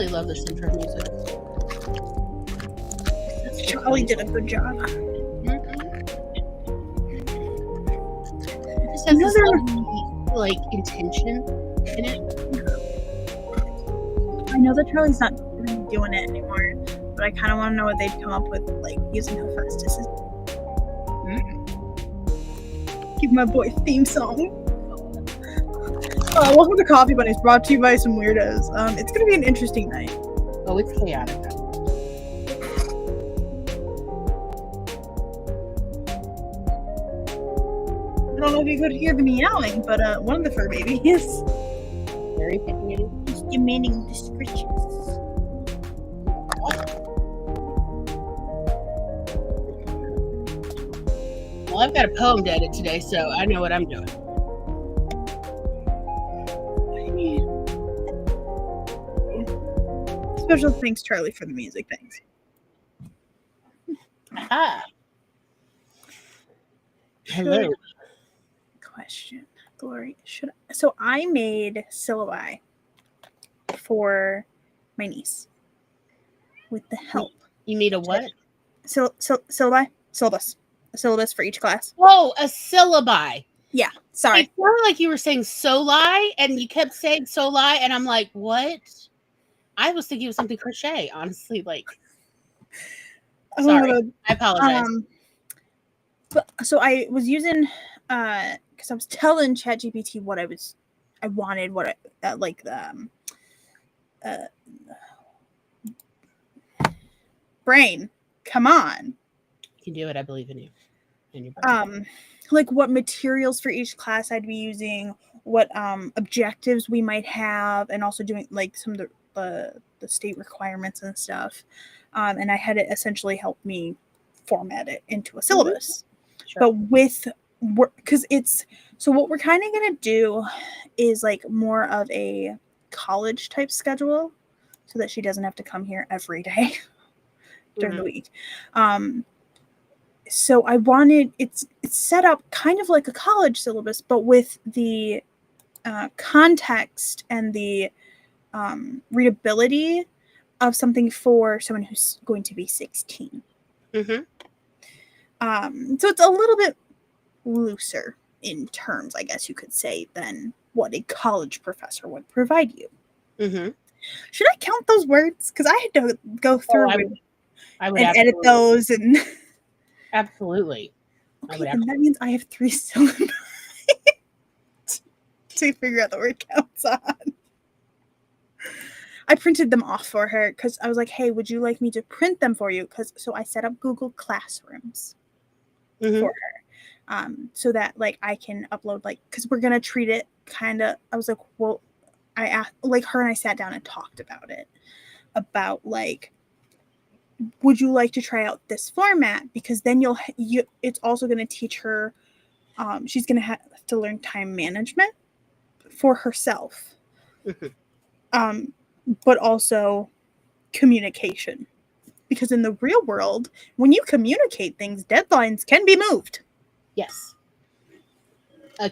really love this intro music. Charlie did a good job. This has this like intention in it. I know that Charlie's not really doing it anymore, but I kind of want to know what they'd come up with, like using Hephaestus. Keep my boy theme song. Welcome to Coffee Bunnies, brought to you by some weirdos. It's gonna be an interesting night. Oh, it's chaotic. I don't know if you could hear the meowing, but one of the fur babies Very opinionated. is demanding descriptions. Well, I've got a poem to edit today, so I know what I'm doing. Special thanks, Charlie, for the music. Thanks. Aha. Hello. Question, Glory. So I made syllabi for my niece with the help. You made a what? Syllabi? Syllabus. A syllabus for each class. Oh, a syllabi. Yeah. Sorry. It sounded like you were saying soli, and you kept saying soli, and I'm like, what? I was thinking of something crochet, honestly. Like, sorry. I apologize. So I was using, because I was telling ChatGPT what I wanted, brain, come on. You can do it. I believe in you. Like what materials for each class I'd be using, what objectives we might have, and also doing like some of the state requirements and stuff. And I had it essentially help me format it into a syllabus. Sure. But with work, because so what we're kind of going to do is like more of a college type schedule so that she doesn't have to come here every day during the week. So I wanted, it's set up kind of like a college syllabus, but with the context and the readability of something for someone who's going to be 16. So it's a little bit looser in terms, I guess you could say, than what a college professor would provide you. Should I count those words? Because I had to go through I would and edit those and... Absolutely. Okay, and that means I have 3 syllabi to figure out the word counts on. I printed them off for her because I was like, hey, would you like me to print them for you? So I set up Google Classrooms for her so that like I can upload, like, because we're going to treat it kind of, I was like, well, I asked, like her and I sat down and talked about it, about like, would you like to try out this format? Because then it's also going to teach her, she's going to have to learn time management for herself, but also communication. Because in the real world, when you communicate things, deadlines can be moved. Yes.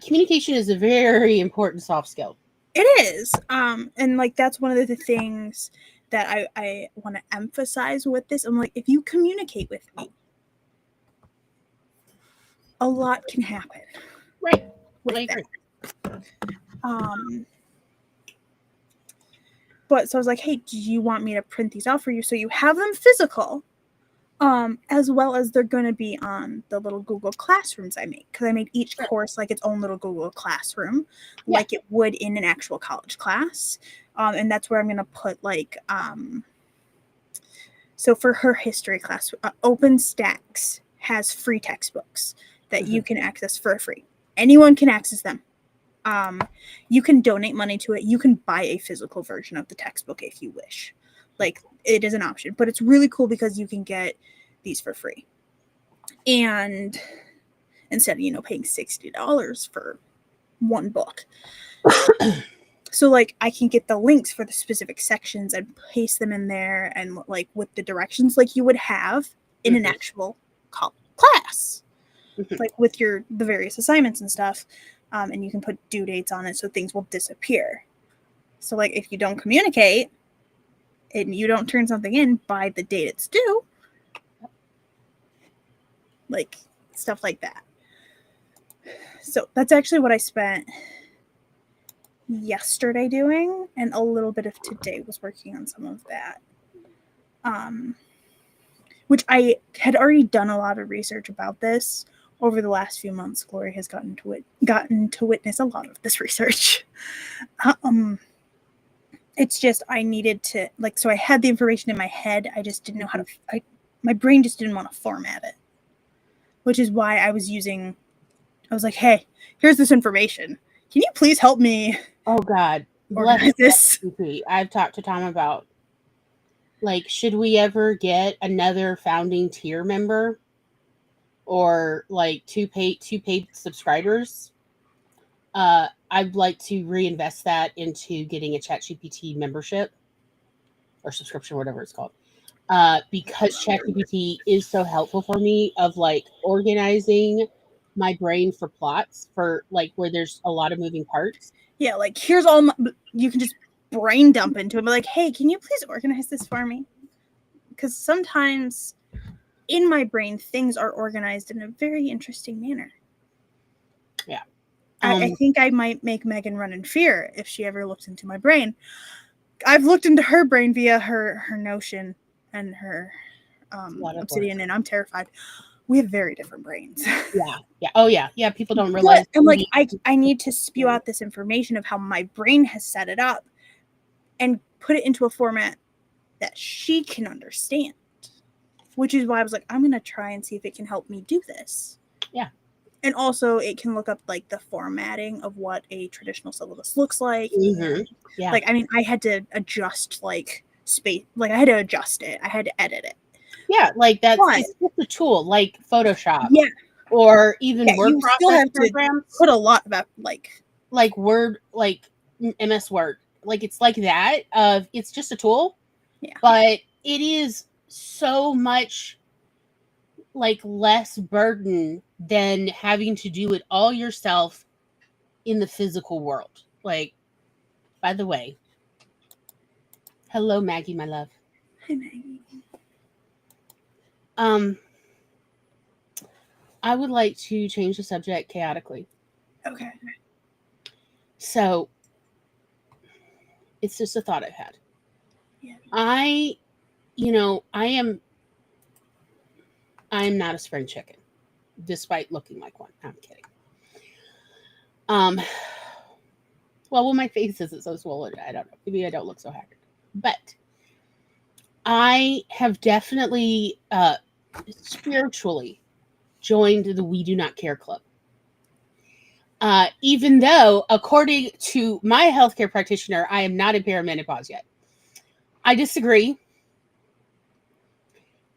Communication is a very important soft skill. It is. And like, that's one of the things that I want to emphasize with this. I'm like, if you communicate with me, a lot can happen. Right. I agree. But so I was like, hey, do you want me to print these out for you so you have them physical, as well as they're going to be on the little Google Classrooms I make, because I made each course like its own little Google Classroom, like it would in an actual college class. And that's where I'm going to put like, so for her history class, OpenStax has free textbooks that you can access for free. Anyone can access them. You can donate money to it. You can buy a physical version of the textbook if you wish. Like, it is an option, but it's really cool because you can get these for free. And instead of, paying $60 for one book. So like I can get the links for the specific sections and paste them in there, and like with the directions like you would have in an actual class, like with the various assignments and stuff. And you can put due dates on it so things will disappear. So like if you don't communicate, and you don't turn something in by the date it's due, like stuff like that. So that's actually what I spent yesterday doing, and a little bit of today was working on some of that. Which I had already done a lot of research about this over the last few months. Glory has gotten to witness a lot of this research. It's just I needed to, like, so I had the information in my head. I just didn't know how to. My brain just didn't want to format it, which is why I was like, hey, here's this information. Can you please help me? Oh God, organize this. I've talked to Tom about, like, should we ever get another founding tier member, or like two paid subscribers? I'd like to reinvest that into getting a ChatGPT membership or subscription, whatever it's called. Because ChatGPT is so helpful for me of like organizing my brain for plots, for like where there's a lot of moving parts. Yeah, like here's all you can just brain dump into it. But like, hey, can you please organize this for me? Because sometimes in my brain things are organized in a very interesting manner. Yeah. I think I might make Megan run in fear if she ever looks into my brain. I've looked into her brain via her Notion and her Obsidian, and I'm terrified. We have very different brains. Yeah. Oh yeah. People don't realize. I'm like, I need to spew out this information of how my brain has set it up and put it into a format that she can understand. Which is why I was like, I'm gonna try and see if it can help me do this. Yeah. And also it can look up like the formatting of what a traditional syllabus looks like. Mm-hmm. Yeah. Like, I mean, I had to adjust like space, like I had to adjust it. I had to edit it. Yeah, like it's just a tool, like Photoshop. Yeah. Or even word you still have programs. To put a lot about like Word, like MS Word. Like it's like that. It's just a tool. Yeah. But it is so much like less burden than having to do it all yourself in the physical world. Like, by the way, hello Maggie, my love. Hi Maggie. I would like to change the subject chaotically. Okay. So it's just a thought I've had. Yeah. I am not a spring chicken, despite looking like one. I'm kidding. Well, my face isn't so swollen. I don't know. Maybe I don't look so haggard. But I have definitely spiritually joined the We Do Not Care Club. Even though, according to my healthcare practitioner, I am not in perimenopause yet. I disagree.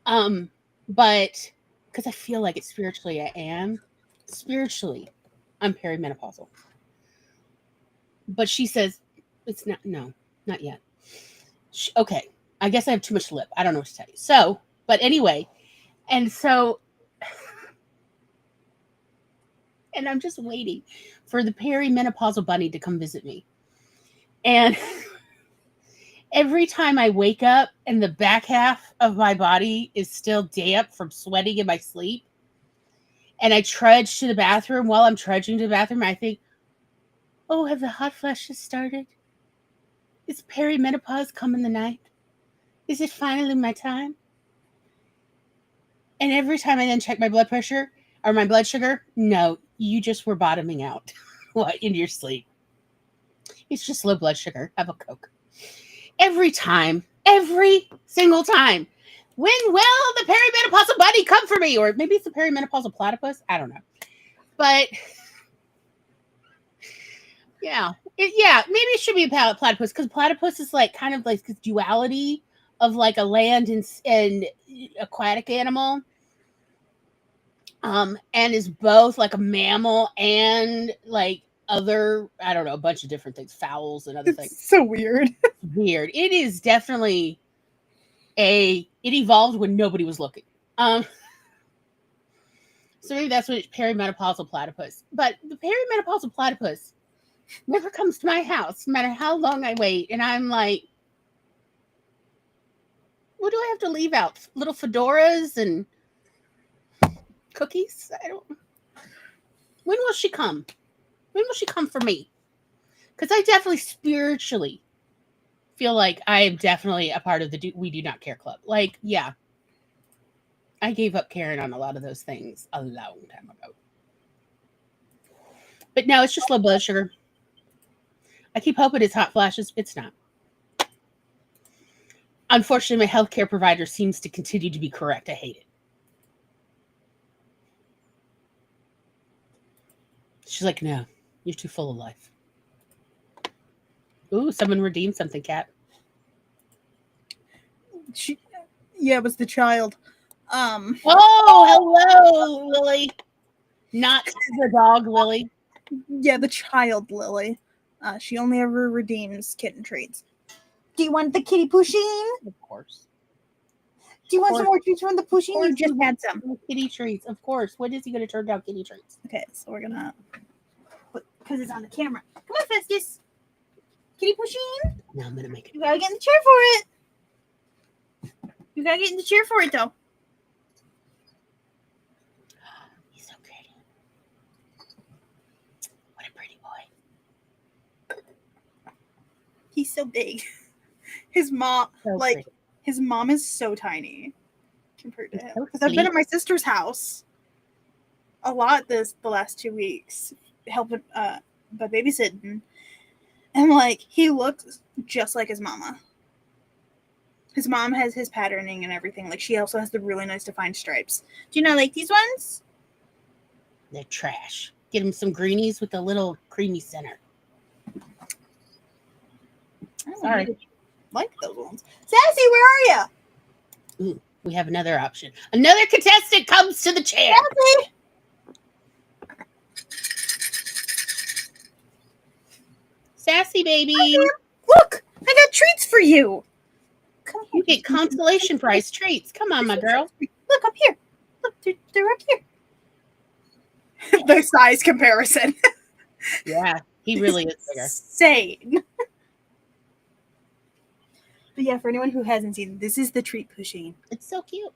But because I feel like it spiritually, I am. Spiritually, I'm perimenopausal. But she says it's not. No, not yet. Okay, I guess I have too much lip. I don't know what to tell you. So, but anyway, and so, and I'm just waiting for the perimenopausal bunny to come visit me. And every time I wake up and the back half of my body is still damp from sweating in my sleep, and I trudge to the bathroom, while I'm trudging to the bathroom, I think, oh, have the hot flashes started? Is perimenopause come in the night? Is it finally my time? And every time I then check my blood pressure or my blood sugar, no, you just were bottoming out in your sleep. It's just low blood sugar. Have a Coke. Every single time. When will the perimenopausal bunny come for me? Or maybe it's the perimenopausal platypus. I don't know. But yeah, maybe it should be a platypus, because platypus is like kind of like this duality of like a land and aquatic animal. And is both like a mammal and like other, I don't know, a bunch of different things, fowls and other things. So weird. Weird. It is definitely it evolved when nobody was looking. So maybe that's what it's perimenopausal platypus. But the perimenopausal platypus never comes to my house, no matter how long I wait. And I'm like, What do I have to leave out? Little fedoras and cookies? I don't. When will she come? When will she come for me? Because I definitely spiritually feel like I am definitely a part of the We Do Not Care Club. Like, yeah, I gave up caring on a lot of those things a long time ago. But no, it's just low blood sugar. I keep hoping it's hot flashes. It's not. Unfortunately, my healthcare provider seems to continue to be correct. I hate it. She's like, no, you're too full of life. Ooh, someone redeemed something, Kat. Yeah, it was the child. Oh, hello, Lily. Not the dog, Lily. Yeah, the child Lily. She only ever redeems kitten treats. Do you want the kitty Pusheen? Of course. Do you want some more treats from the Pusheen? You just had some. Kitty treats, of course. When is he going to turn down kitty treats? Okay, so we're gonna because it's on the camera. Come on, Festus. Kitty Pusheen. Now I'm going to make it. You gotta get in the chair for it. You gotta get in the chair for it, though. He's so pretty. What a pretty boy. He's so big. His mom, So like, pretty. his mom is so tiny compared to him. So Because I've been sweet. at my sister's house a lot the last 2 weeks, helping by babysitting, and like he looks just like his mama. His mom has his patterning and everything. Like she also has the really nice defined stripes. Do you not like these ones? They're trash. Get him some greenies with a little creamy center. I don't Sorry. really like those ones. Sassy, where are you? Ooh, we have another option. Another contestant comes to the chair. Sassy! Sassy baby. Hi, look, I got treats for you. Come here. You get consolation prize treats. Come on, my girl. Look up here. Look, they're up here. The size comparison. Yeah, he really is bigger. Insane. But yeah, for anyone who hasn't seen, this is the treat Pusheen. It's so cute.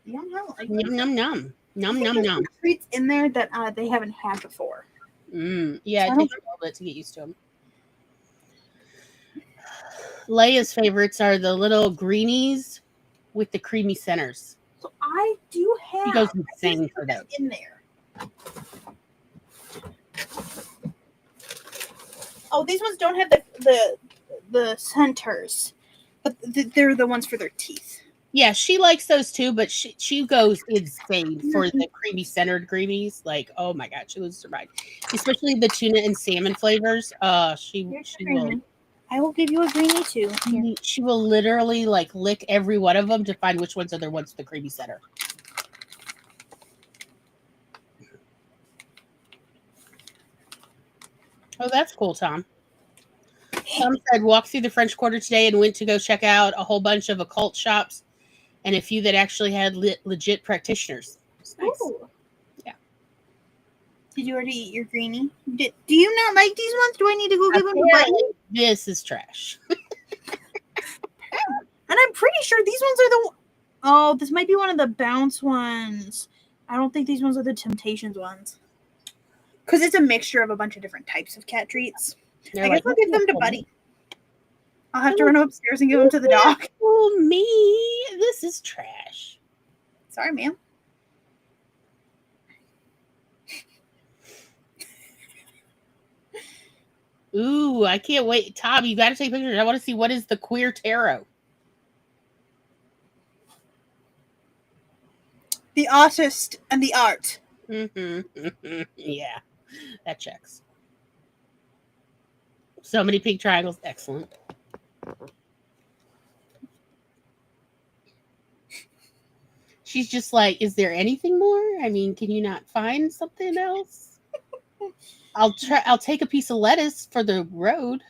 Yum yum. Num num num. Num num num. Treats in there that they haven't had before. Yeah, it takes a little bit to get used to them. Leia's favorites are the little greenies with the creamy centers. So I do have. He goes insane for those. In there. Oh, these ones don't have the centers, but they're the ones for their teeth. Yeah, she likes those too, but she goes insane for the creamy centered greenies. Like, oh my god, she loses her mind. Especially the tuna and salmon flavors. She will. I will give you a greenie too. She will literally like lick every one of them to find which ones are the ones with the creamy center. Oh, that's cool, Tom. Tom said walked through the French Quarter today and went to go check out a whole bunch of occult shops and a few that actually had legit practitioners. Nice. Ooh. Yeah. Did you already eat your greenie? Do you not like these ones? Do I need to go give them to Buddy? This is trash. And I'm pretty sure these ones are the. Oh, this might be one of the bounce ones. I don't think these ones are the Temptations ones. Because it's a mixture of a bunch of different types of cat treats. I guess I'll give them to Buddy. I'll have to run upstairs and give them to the dog. Oh, me. This is trash. Sorry, ma'am. Ooh, I can't wait. Tom, you got to take pictures. I want to see what is the queer tarot. The artist and the art. Mm-hmm. Yeah, that checks. So many pink triangles. Excellent. She's just like, is there anything more? I mean, can you not find something else? I'll take a piece of lettuce for the road.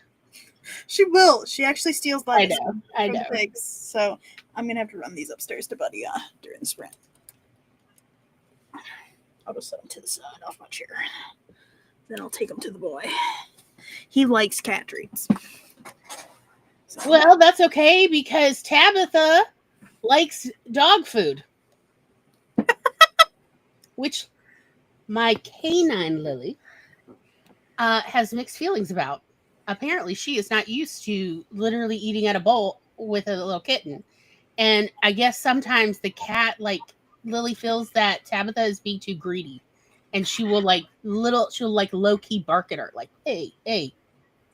She will. She actually steals lettuce I from know. the pigs. So I'm gonna have to run these upstairs to Buddy during the sprint. I'll just set them to the side off my chair. Then I'll take them to the boy. He likes cat treats. Well, that's okay because Tabitha likes dog food, which my canine Lily has mixed feelings about. Apparently, she is not used to literally eating at a bowl with a little kitten. And I guess sometimes the cat, like Lily, feels that Tabitha is being too greedy. And she'll like low key bark at her, like, hey, hey,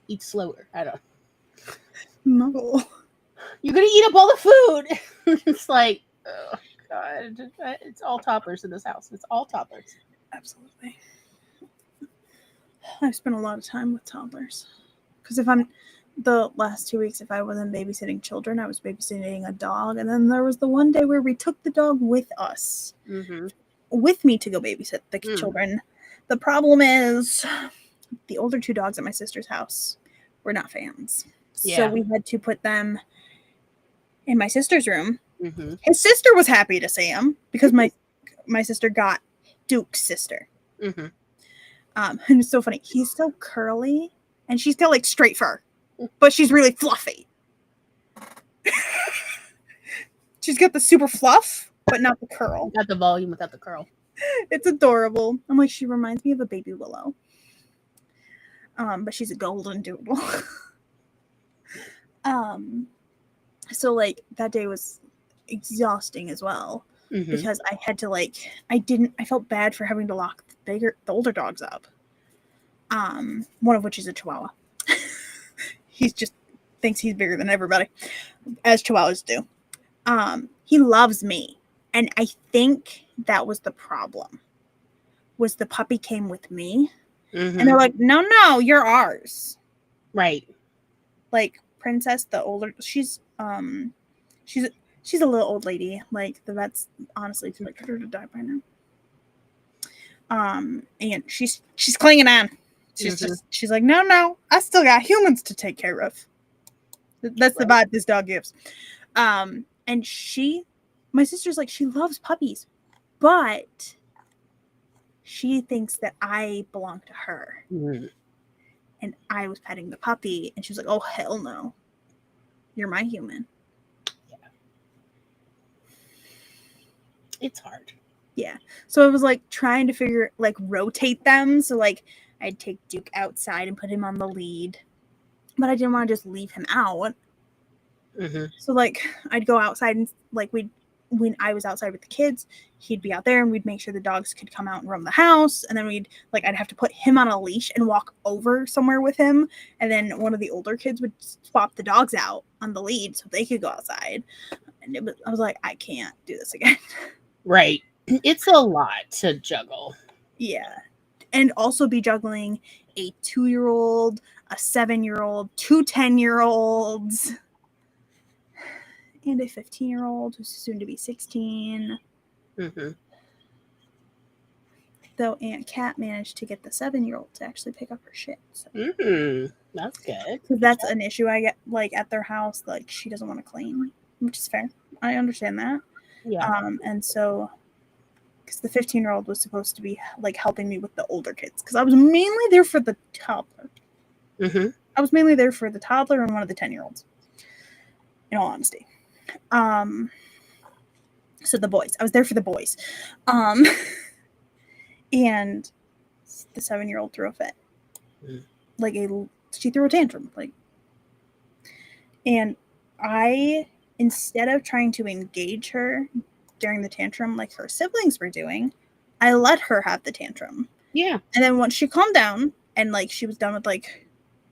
eat slower. I don't, No. you're going to eat up all the food. It's like, oh, God. It's all toppers in this house. It's all toppers. Absolutely. I've spent a lot of time with toddlers. Because if I'm the last 2 weeks, if I wasn't babysitting children, I was babysitting a dog. And then there was the one day where we took the dog with us, with me to go babysit the children. The problem is the older two dogs at my sister's house were not fans. Yeah. So we had to put them in my sister's room. Mm-hmm. His sister was happy to see him because my sister got Duke's sister. Mm-hmm. And it's so funny. He's so curly, and she's got like straight fur, but she's really fluffy. She's got the super fluff, but not the curl. Got the volume without the curl. It's adorable. I'm like, she reminds me of a baby willow. But she's a golden doodle. So like that day was exhausting as well. Mm-hmm. Because I had to I felt bad for having to lock the older dogs up. One of which is a Chihuahua. He's just thinks he's bigger than everybody, as Chihuahuas do. He loves me, and I think that was the problem. Was the puppy came with me, and they're like, no, you're ours. Right. Like Princess, the older, she's a little old lady. Like the vets honestly expected her to die by now. And she's clinging on. She's like, no, I still got humans to take care of. That's the vibe this dog gives. And my sister's like, she loves puppies, but she thinks that I belong to her. Mm-hmm. And I was petting the puppy, and she was like, oh, hell no. You're my human. Yeah. It's hard. Yeah. So I was like trying to rotate them. So like I'd take Duke outside and put him on the lead, but I didn't want to just leave him out. Mm-hmm. So like I'd go outside and like when I was outside with the kids, he'd be out there and we'd make sure the dogs could come out and roam the house. And then I'd have to put him on a leash and walk over somewhere with him. And then one of the older kids would swap the dogs out on the lead so they could go outside. And I was like, I can't do this again. Right. It's a lot to juggle. Yeah. And also be juggling a 2-year-old, a 7-year-old, 2 10-year-olds, and a 15-year-old who's soon to be 16. Mm-hmm. Though Aunt Kat managed to get the 7-year-old to actually pick up her shit. So. Mm-hmm. That's good. Because that's an issue I get at their house. Like she doesn't want to clean, which is fair. I understand that. Yeah. And so. Because the 15-year-old was supposed to be helping me with the older kids. Because I was mainly there for the toddler. Mm-hmm. I was mainly there for the toddler and one of the 10-year-olds. In all honesty. So the boys. I was there for the boys. And the 7-year-old threw a fit. Mm. She threw a tantrum. And I, instead of trying to engage her during the tantrum like her siblings were doing, I let her have the tantrum. Yeah. And then once she calmed down and she was done with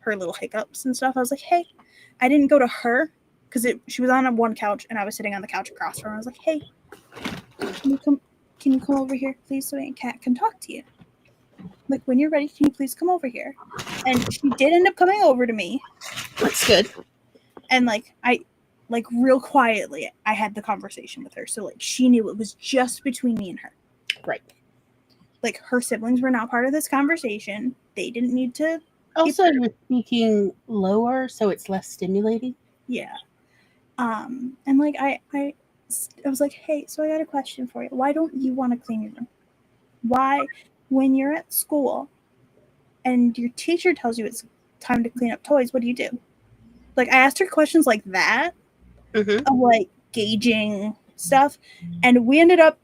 her little hiccups and stuff, I was like, hey, I didn't go to her because she was on one couch and I was sitting on the couch across from her. I was like, hey, can you come over here please so Aunt Kat can talk to you? When you're ready, can you please come over here? And she did end up coming over to me. That's good. And real quietly, I had the conversation with her. So, she knew it was just between me and her. Right. Her siblings were not part of this conversation. They didn't need to. Also, you're speaking lower, so it's less stimulating. Yeah. And, I was like, hey, so I got a question for you. Why don't you want to clean your room? Why, when you're at school and your teacher tells you it's time to clean up toys, what do you do? Like, I asked her questions like that, Mm-hmm. of like gauging stuff, and we ended up,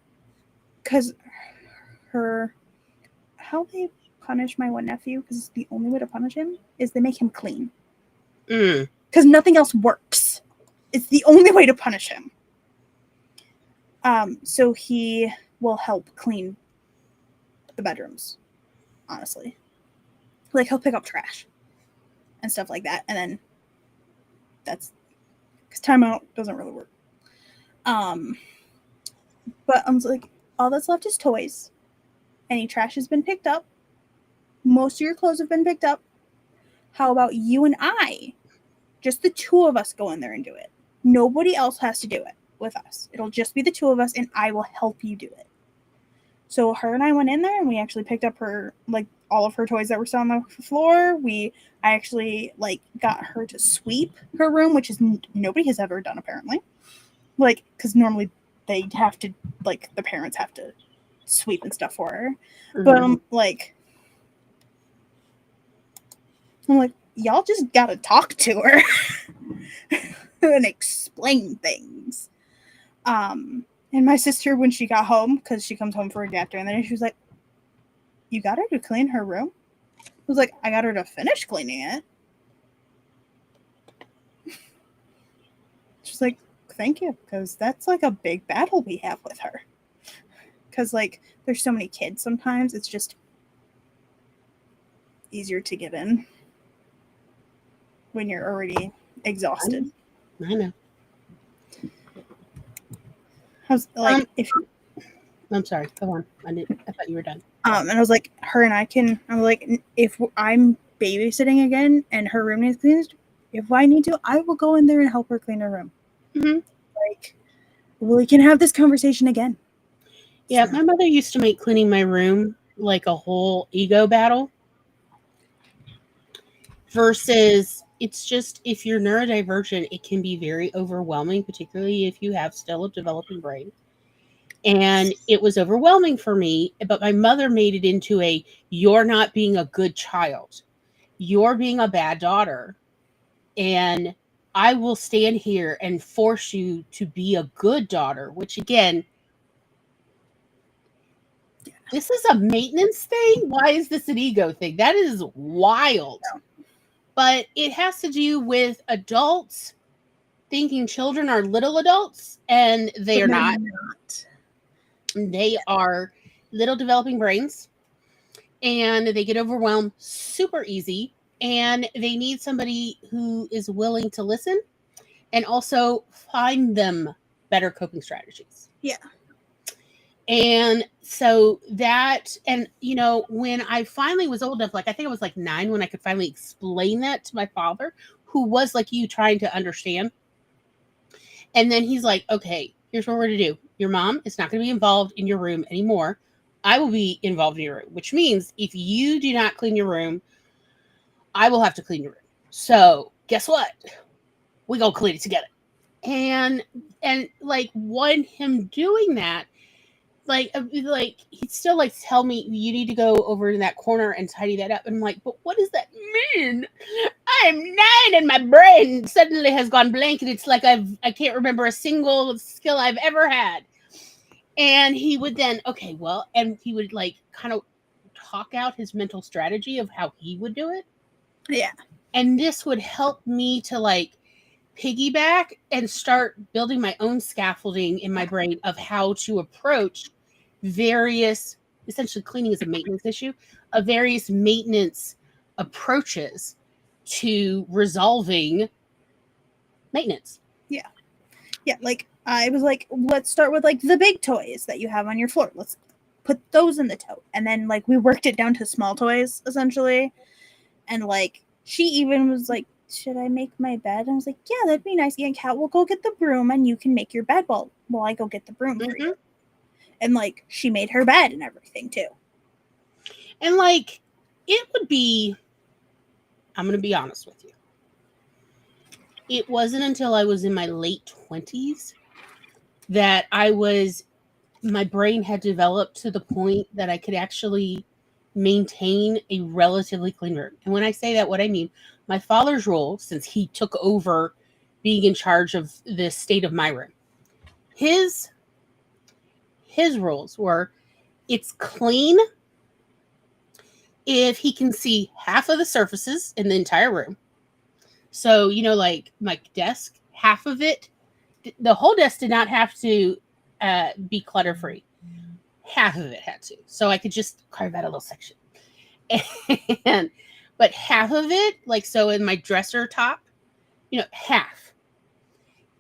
because how they punish my one nephew, because the only way to punish him is they make him clean, because nothing else works. It's the only way to punish him. So he will help clean the bedrooms, honestly. Like, he'll pick up trash and stuff like that, and then that's because timeout doesn't really work. But I'm like, all that's left is toys. Any trash has been picked up. Most of your clothes have been picked up. How about you and I? Just the two of us go in there and do it. Nobody else has to do it with us. It'll just be the two of us, and I will help you do it. So her and I went in there, and we actually picked up her, like, all of her toys that were still on the floor. I actually, like, got her to sweep her room, which is nobody has ever done, apparently. Like, because normally they have to, like, the parents have to sweep and stuff for her. Mm-hmm. But I'm like, y'all just gotta talk to her and explain things. And my sister, when she got home, because she comes home for a gap during the day, she was like, "You got her to clean her room?" I was like, "I got her to finish cleaning it." She's like, "Thank you," because that's like a big battle we have with her. Because, like, there's so many kids sometimes, it's just easier to give in when you're already exhausted. I know. Like, I'm sorry. Go on. I thought you were done. And I was like, her and I'm like, if I'm babysitting again and her room needs cleaned, if I need to, I will go in there and help her clean her room. Mm-hmm. Like, we can have this conversation again. Yeah, my mother used to make cleaning my room like a whole ego battle. Versus, it's just, if you're neurodivergent, it can be very overwhelming, particularly if you have still a developing brain. And it was overwhelming for me, but my mother made it into you're not being a good child. You're being a bad daughter. And I will stand here and force you to be a good daughter, which, again, this is a maintenance thing. Why is this an ego thing? That is wild. No. But it has to do with adults thinking children are little adults, and they are not. They are little developing brains, and they get overwhelmed super easy, and they need somebody who is willing to listen and also find them better coping strategies. Yeah. And so that, and when I finally was old enough, like, I think I was like 9 when I could finally explain that to my father, who was like you, trying to understand. And then he's like, okay, here's what we're going to do. Your mom is not going to be involved in your room anymore. I will be involved in your room, which means if you do not clean your room, I will have to clean your room. So guess what? We go clean it together. And like, him doing that, like he'd still like tell me, you need to go over in that corner and tidy that up. And I'm like, but what does that mean? I'm 9 and my brain suddenly has gone blank, and it's like I can't remember a single skill I've ever had. And he would then, okay, well, and he would like kind of talk out his mental strategy of how he would do it. Yeah. And this would help me to like piggyback and start building my own scaffolding in my brain of how to approach various, essentially cleaning is a maintenance issue, of various maintenance approaches to resolving maintenance. Yeah. Yeah, like, I was like, let's start with like the big toys that you have on your floor. Let's put those in the tote. And then like we worked it down to small toys, essentially. And like she even was like, should I make my bed? I was like, yeah, that'd be nice. Yeah, Kat will go get the broom and you can make your bed while I go get the broom for you. And like she made her bed and everything too. And like it would be, I'm going to be honest with you, it wasn't until I was in my late 20s that my brain had developed to the point that I could actually maintain a relatively clean room. And when I say that, what I mean, my father's rule, since he took over being in charge of the state of my room, his rules were it's clean if he can see half of the surfaces in the entire room. So, like my desk, half of it, the whole desk did not have to be clutter free. Half of it had to. So I could just carve out a little section. And, but half of it, like, so in my dresser top, half.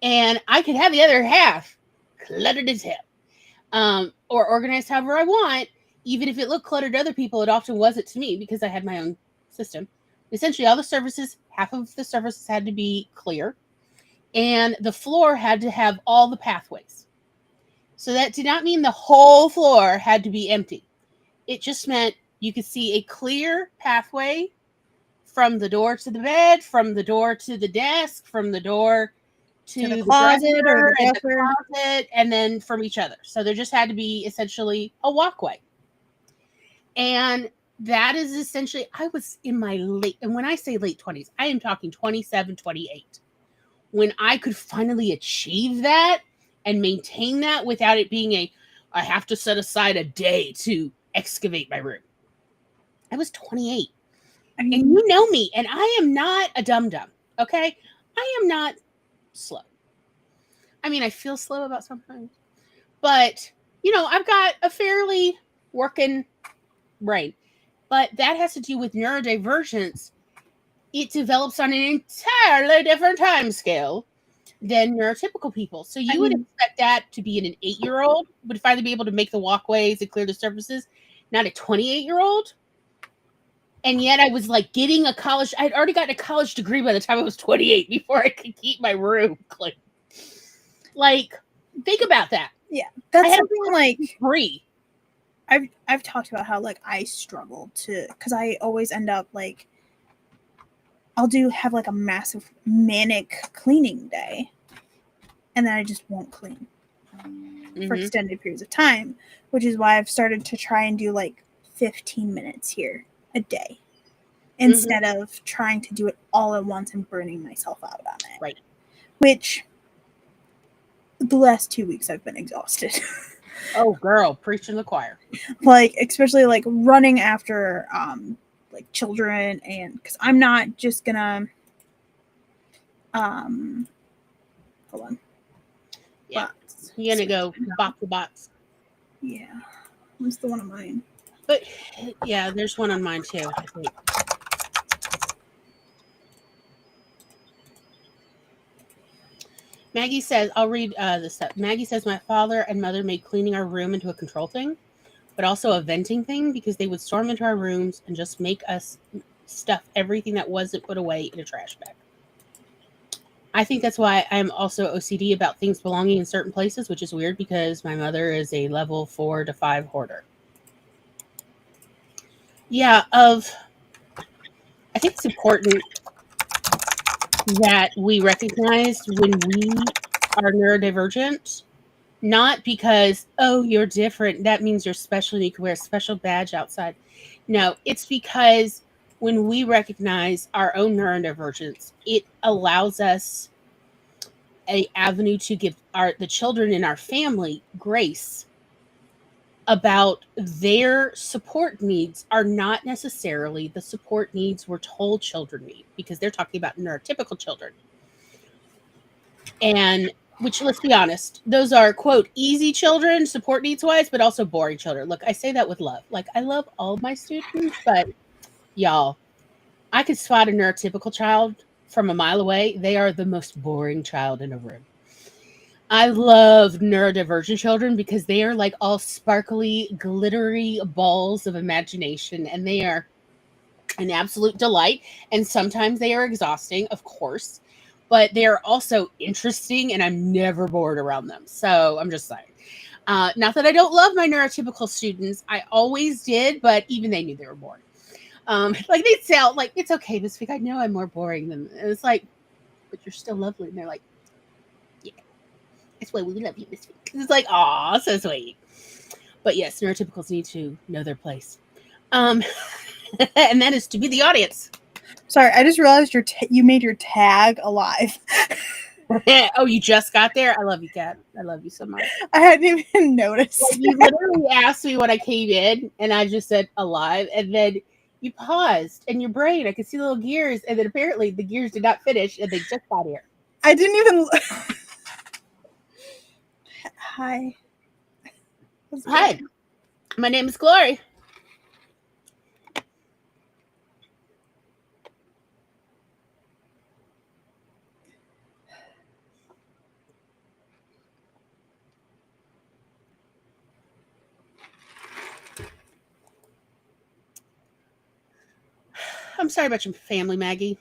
And I could have the other half cluttered as hell. Or organized however I want. Even if it looked cluttered to other people, it often wasn't to me because I had my own system. Essentially, all the surfaces, half of the surfaces had to be clear. And the floor had to have all the pathways. So that did not mean the whole floor had to be empty. It just meant you could see a clear pathway from the door to the bed, from the door to the desk, from the door to the closet or the and dresser. closet, and then from each other. So there just had to be essentially a walkway. And that is essentially, I was in my late, and when I say late 20s, I am talking 27, 28. When I could finally achieve that and maintain that without it being I have to set aside a day to excavate my room. I was 28. I mean, And you know me, and I am not a dum-dum, okay? I am not slow. I mean, I feel slow about some things. But, I've got a fairly working brain. But that has to do with neurodivergence. It develops on an entirely different time scale than neurotypical people. So you would expect that to be in an 8-year-old would finally be able to make the walkways and clear the surfaces, not a 28-year-old. And yet I was like getting I'd already gotten a college degree by the time I was 28 before I could keep my room clean. Like, think about that. Yeah, that's something like free. I've talked about how like I struggle to, because I always end up like I'll have like a massive manic cleaning day, and then I just won't clean for extended periods of time, which is why I've started to try and do like 15 minutes here a day instead of trying to do it all at once and burning myself out on it. Right. Which the last 2 weeks I've been exhausted. Oh, girl, preaching the choir. Like, especially like running after like children, and because I'm not just gonna hold on. Yeah. You're gonna go box the box. Yeah. What's the one of mine? But yeah, there's one on mine too, I think. Maggie says, I'll read this stuff. Maggie says, my father and mother made cleaning our room into a control thing, but also a venting thing, because they would storm into our rooms and just make us stuff everything that wasn't put away in a trash bag. I think that's why I'm also OCD about things belonging in certain places, which is weird because my mother is a level 4 to 5 hoarder. Yeah, I think it's important that we recognize when we are neurodivergent, not because, oh, you're different, that means you're special and you can wear a special badge outside. No, it's because when we recognize our own neurodivergence, it allows us an avenue to give the children in our family grace about their support needs are not necessarily the support needs we're told children need, because they're talking about neurotypical children. And which, let's be honest, those are, quote, easy children support needs wise, but also boring children. Look, I say that with love. Like, I love all of my students, but y'all, I could spot a neurotypical child from a mile away. They are the most boring child in a room. I love neurodivergent children because they are like all sparkly, glittery balls of imagination, and they are an absolute delight. And sometimes they are exhausting, of course, but they are also interesting, and I'm never bored around them. So I'm just saying. Not that I don't love my neurotypical students. I always did, but even they knew they were boring. Like, they'd sound like, it's okay this week. I know I'm more boring than, and it's like, but you're still lovely. And they're like, that's why we love you this week. It's like, aw, so sweet. But yes, neurotypicals need to know their place. Um, and that is to be the audience. Sorry, I just realized you made your tag alive. Oh, you just got there? I love you, Kat. I love you so much. I hadn't even Like, noticed. you literally asked me when I came in, and I just said alive, and then you paused, and your brain, I could see little gears, and then apparently the gears did not finish, and they just got here. I didn't even. Hi. Hi, my name is Glory. I'm sorry about your family, Maggie.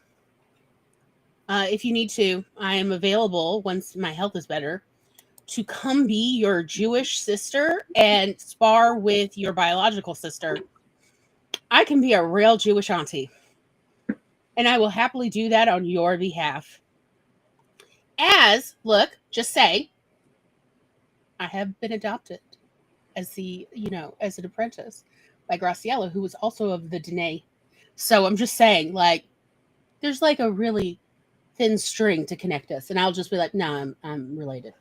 If you need to, I am available once my health is better to come be your Jewish sister and spar with your biological sister. I can be a real Jewish auntie, and I will happily do that on your behalf. As, look, just say, I have been adopted as as an apprentice by Graciela, who was also of the Dene. So I'm just saying, like, there's like a really thin string to connect us, and I'll just be like, no, I'm related,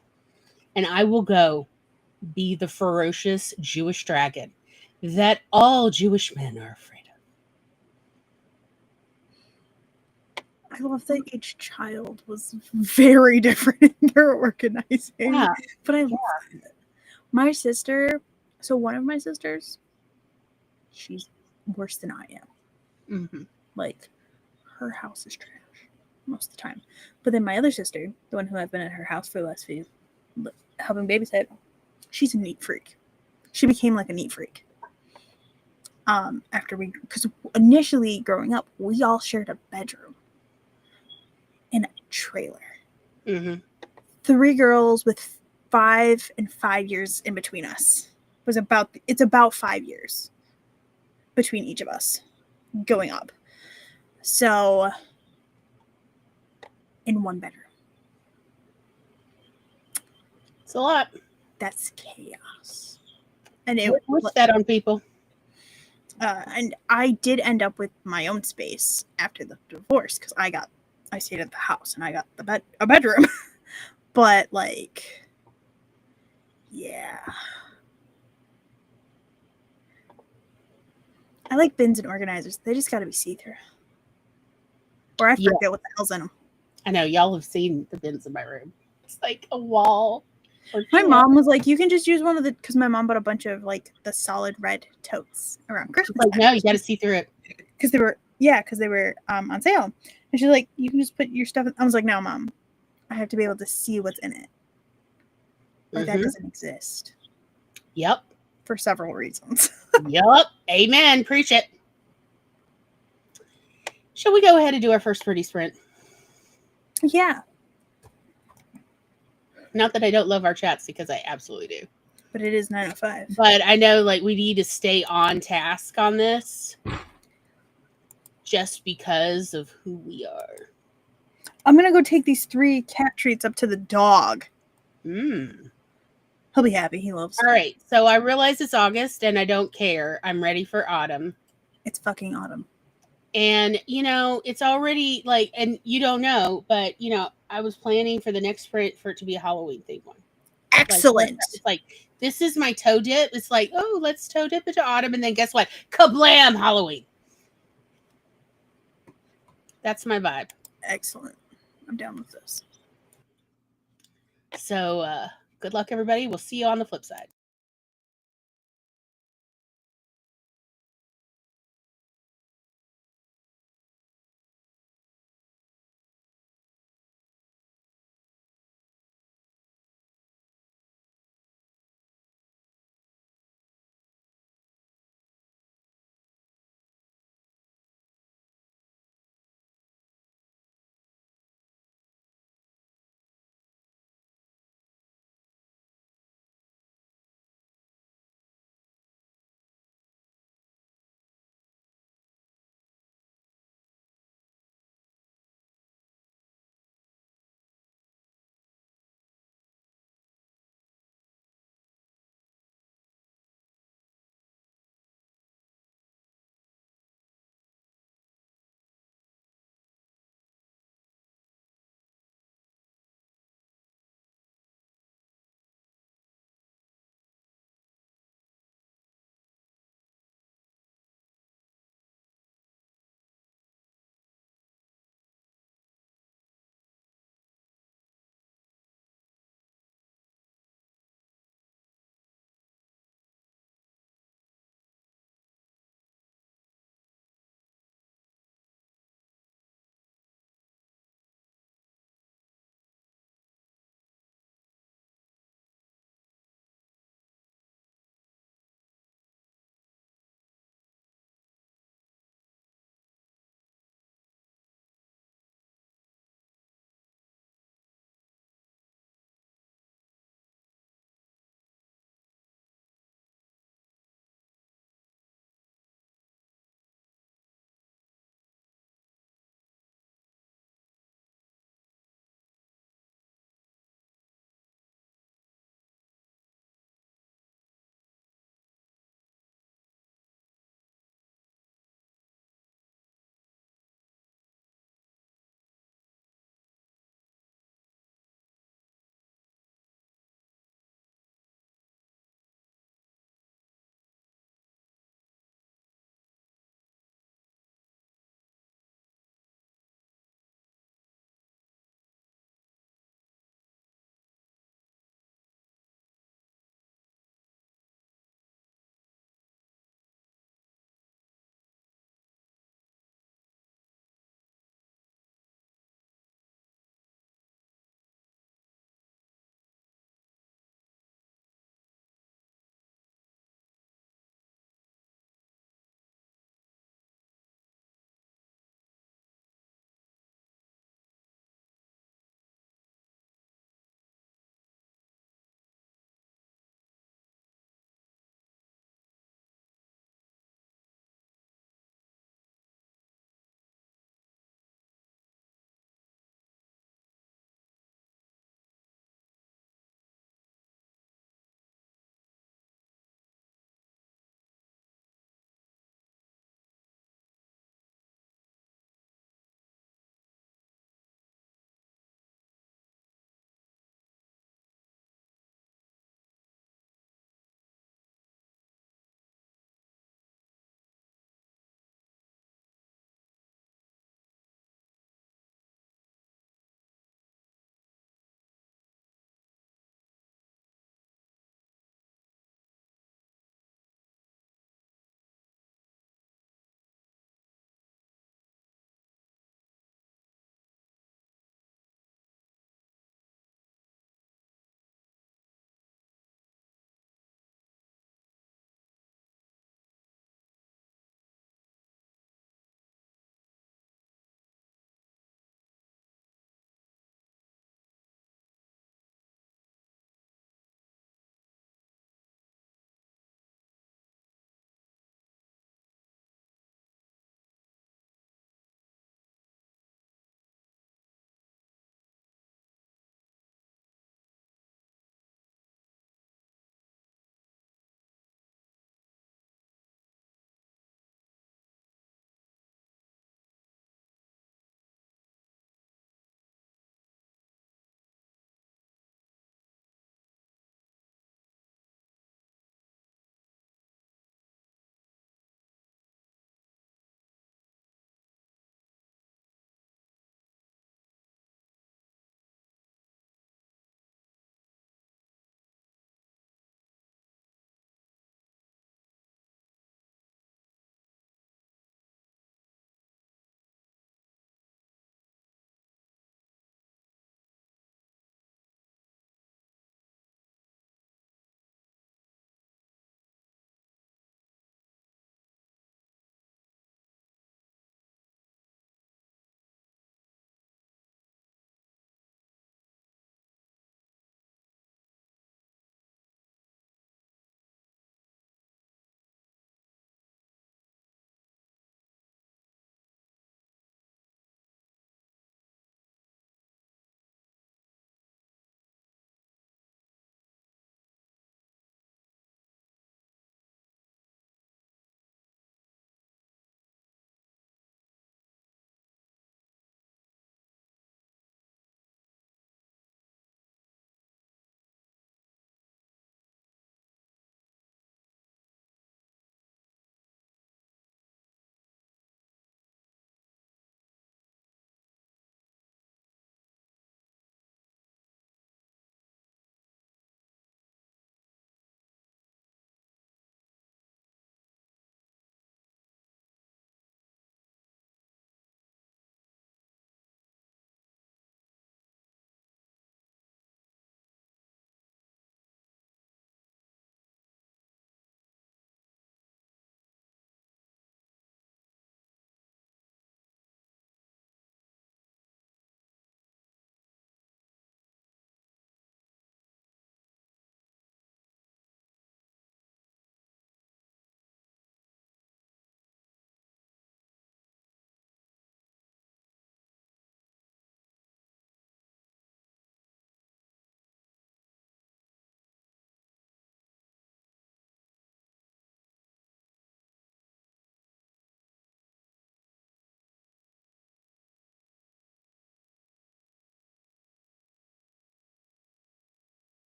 and I will go be the ferocious Jewish dragon that all Jewish men are afraid of. I love that each child was very different in their organizing. Yeah. But I love it. My sister, so one of my sisters, she's worse than I am. Mm-hmm. Like, her house is trash most of the time. But then my other sister, the one who I've been at her house for the last few, helping babysit, she's a neat freak. She became like a neat freak. Because initially growing up, we all shared a bedroom in a trailer. Mm-hmm. 3 girls with 5 and 5 years in between us. It's about 5 years between each of us going up. So, in one bedroom. It's a lot. That's chaos. And Wish that on people. And I did end up with my own space after the divorce because I stayed at the house and I got a bedroom. But like, yeah, I like bins and organizers. They just got to be see-through, or I forget what the hell's in them. I know y'all have seen the bins in my room. It's like a wall. My mom was like, "You can just use one of the," because my mom bought a bunch of like the solid red totes around Christmas. Like, no, you got to see through it because they were on sale, and she's like, "You can just put your stuff in." I was like, "No, Mom, I have to be able to see what's in it. Like that doesn't exist." Yep. For several reasons. Yep. Amen. Preach it. Shall we go ahead and do our first fruity sprint? Yeah. Not that I don't love our chats, because I absolutely do. But it is 9:05. But I know, like, we need to stay on task on this just because of who we are. I'm going to go take these 3 cat treats up to the dog. He'll be happy. He loves it. All right. So I realize it's August and I don't care. I'm ready for autumn. It's fucking autumn. And, it's already like, and you don't know, but, I was planning for the next sprint for it to be a Halloween themed one. Excellent. It's like, this is my toe dip. It's like, oh, let's toe dip into autumn. And then guess what? Kablam, Halloween. That's my vibe. Excellent. I'm down with this. So, good luck, everybody. We'll see you on the flip side.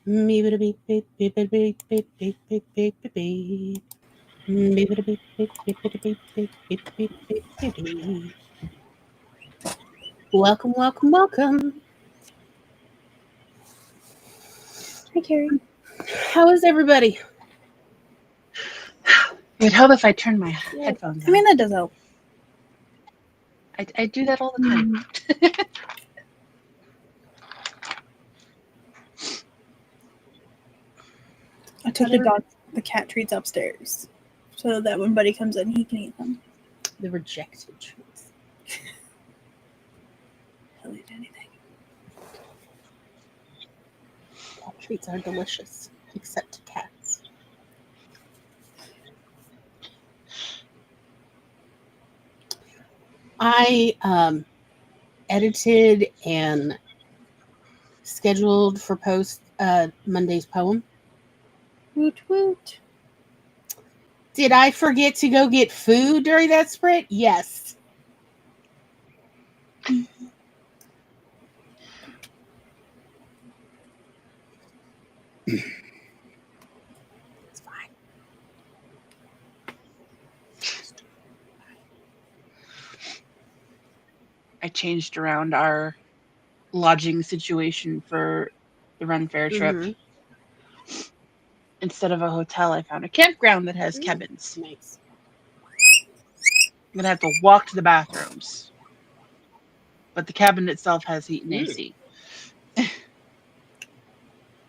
Welcome, welcome, welcome. Hi, Carrie. How is everybody? It would help if I turned my headphones I mean, on. that does help. I do that all the time. I took the cat treats upstairs so that when Buddy comes in, he can eat them. The rejected treats. He'll eat anything. Cat treats are delicious, except to cats. I edited and scheduled for post Monday's poem. Woot woot. Did I forget to go get food during that sprint? Yes. It's fine. I changed around our lodging situation for the Run Fair trip. Mhm. Instead of a hotel, I found a campground that has cabins. Nice. I'm gonna have to walk to the bathrooms, but the cabin itself has heat and AC.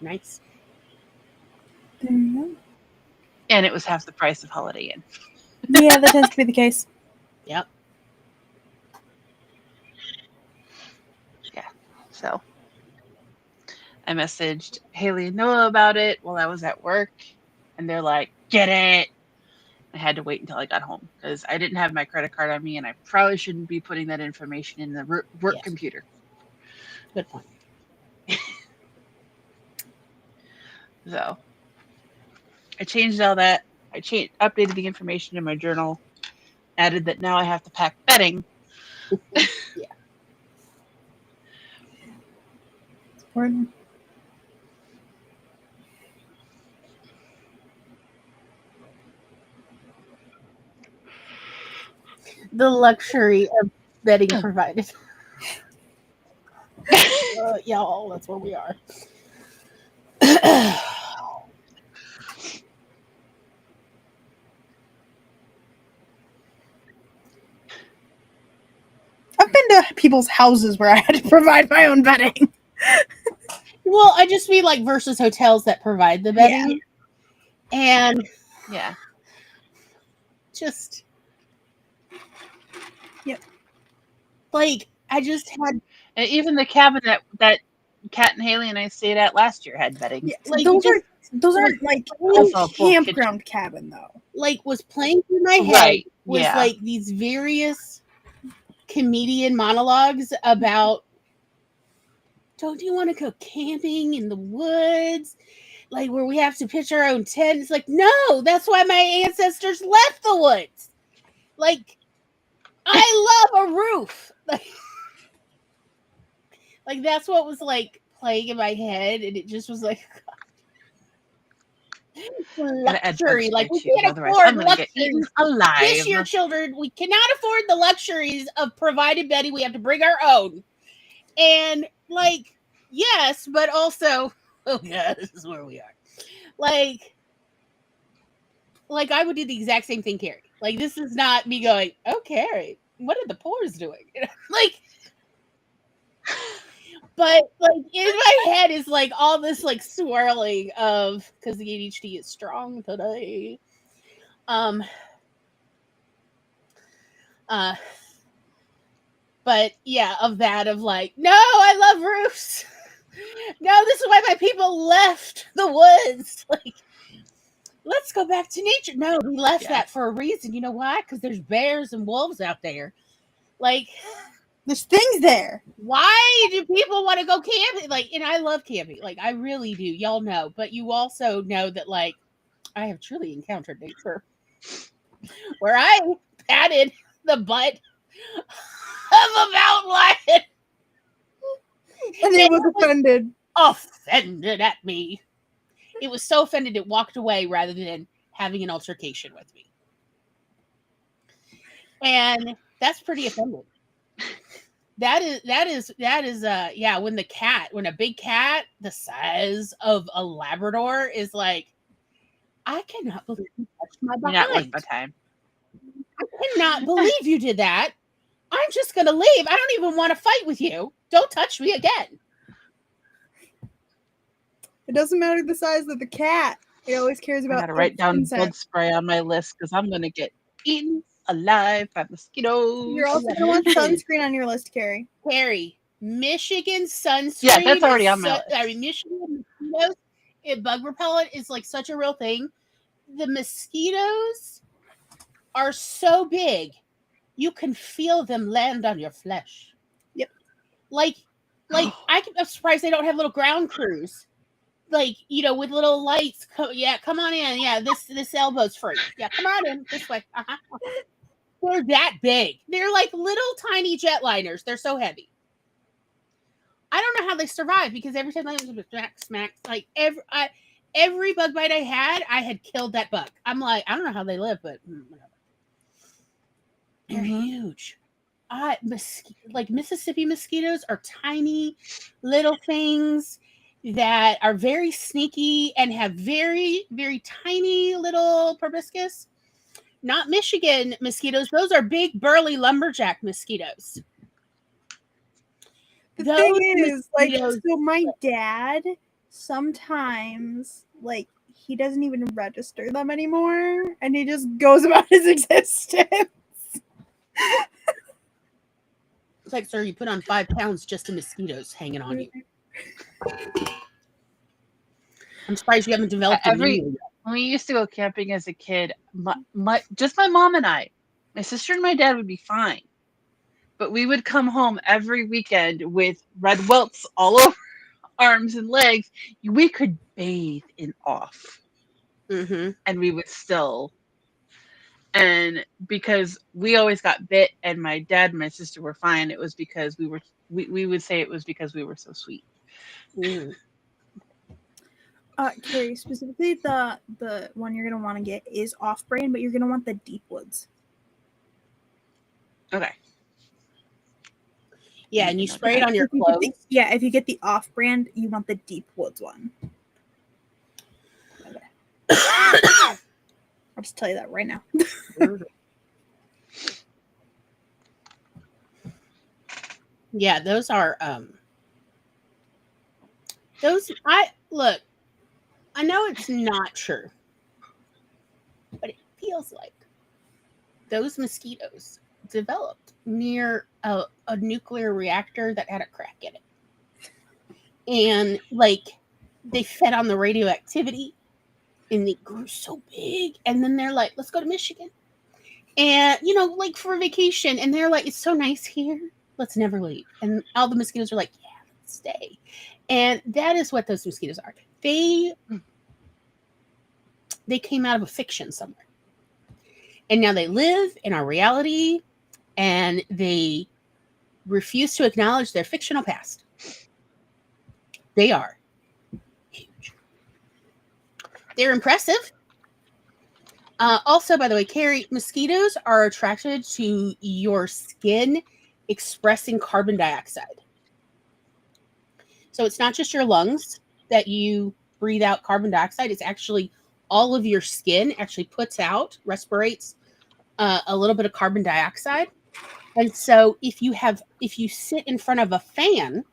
Nice. There you go. And it was half the price of Holiday Inn. Yeah, that tends to be the case. Yep. Yeah. So I messaged Haley and Noah about it while I was at work, and they're like, "Get it." I had to wait until I got home because I didn't have my credit card on me, and I probably shouldn't be putting that information in the work Yes. computer. Good point. So I changed all that. I updated the information in my journal, added that now I have to pack bedding. Yeah. It's important. The luxury of bedding provided. Y'all, that's where we are. I've been to people's houses where I had to provide my own bedding. Well, I just mean like versus hotels that provide the bedding. Yeah. And Yeah. just Yep. like I just had And even the cabin that Kat and Haley and I stayed at last year had bedding. Yeah, like those aren't like Also a full campground cabin though. like was playing through my head Right, was yeah. like these various comedian monologues about, don't you want to go camping in the woods, like where we have to pitch our own tent? It's like, no, that's why my ancestors left the woods. Like, I love a roof. Like that's what was like playing in my head, and it just was like Gotta add luxury. bugs Like we too, can't otherwise afford I'm gonna get eaten luxuries. alive. This year, children, we cannot afford the luxuries of provided bedding. We have to bring our own. And like, yes, but also, oh yeah, this is where we are. Like I would do the exact same thing, Carrie. Like this is not me going, oh Carrie, what are the pores doing? Like, but like in my head is like all this like swirling of, because the ADHD is strong today. But yeah, of that, of like, no, I love roofs. No, this is why my people left the woods. Like, let's go back to nature. No, we left that for a reason. You know why? Because there's bears and wolves out there. Like, there's things there. Why do people want to go camping? Like, and I love camping. Like, I really do. Y'all know. But you also know that, like, I have truly encountered nature where I patted the butt of a mountain lion. And it was offended. Offended at me. It was so offended it walked away rather than having an altercation with me. And that's pretty offending. That is yeah, when a big cat the size of a Labrador is like, I cannot believe you touched my You're not worth behind. my time. I cannot believe you did that. I'm just gonna leave. I don't even want to fight with you. Don't touch me again. It doesn't matter the size of the cat. It always cares I about gotta write down bug insects. spray on my list because I'm gonna get eaten alive by mosquitoes. You're also gonna want sunscreen on your list, Carrie. Carrie, Michigan sunscreen. Yeah, that's already on my list. I mean, Michigan mosquitoes, bug repellent is like such a real thing. The mosquitoes are so big, you can feel them land on your flesh. Yep. Like I'm surprised they don't have little ground crews. Like, with little lights. Come on in. Yeah, this elbow's free. Yeah, come on in this way. They're that big. They're like little tiny jetliners. They're so heavy. I don't know how they survive because every time I smack, like every bug bite I had killed that bug. I'm like, I don't know how they live, but whatever. They're huge. Like Mississippi mosquitoes are tiny little things that are very sneaky and have very, very tiny little proboscis. Not Michigan mosquitoes. Those are big, burly lumberjack mosquitoes. The thing is, like, so my dad sometimes, like, he doesn't even register them anymore, and he just goes about his existence. It's like, sir, you put on 5 pounds just of mosquitoes hanging on you. I'm surprised you haven't developed When we used to go camping as a kid, just my mom and I, my sister and my dad would be fine. But we would come home every weekend with red welts all over arms and legs. We could bathe in off. Mm-hmm. And we would still. And because we always got bit and my dad and my sister were fine, it was because we would say it was because we were so sweet. Mm. Carrie, specifically the one you're gonna want to get is off-brand, but you're gonna want the deep woods. Okay. Yeah, and you spray it on your clothes. If you get the off-brand, you want the deep woods one. Okay. I'll just tell you that right now. Yeah, those are I know it's not true, but it feels like those mosquitoes developed near a nuclear reactor that had a crack in it. And like they fed on the radioactivity and they grew so big. And then they're like, let's go to Michigan. And, like for a vacation. And they're like, it's so nice here. Let's never leave. And all the mosquitoes are like, yeah, let's stay. And that is what those mosquitoes are. They came out of a fiction somewhere. And now they live in our reality and they refuse to acknowledge their fictional past. They are huge. They're impressive. Also, by the way, Carrie, mosquitoes are attracted to your skin expressing carbon dioxide. So it's not just your lungs that you breathe out carbon dioxide. It's actually all of your skin actually puts out, respirates a little bit of carbon dioxide. And so if you sit in front of a fan,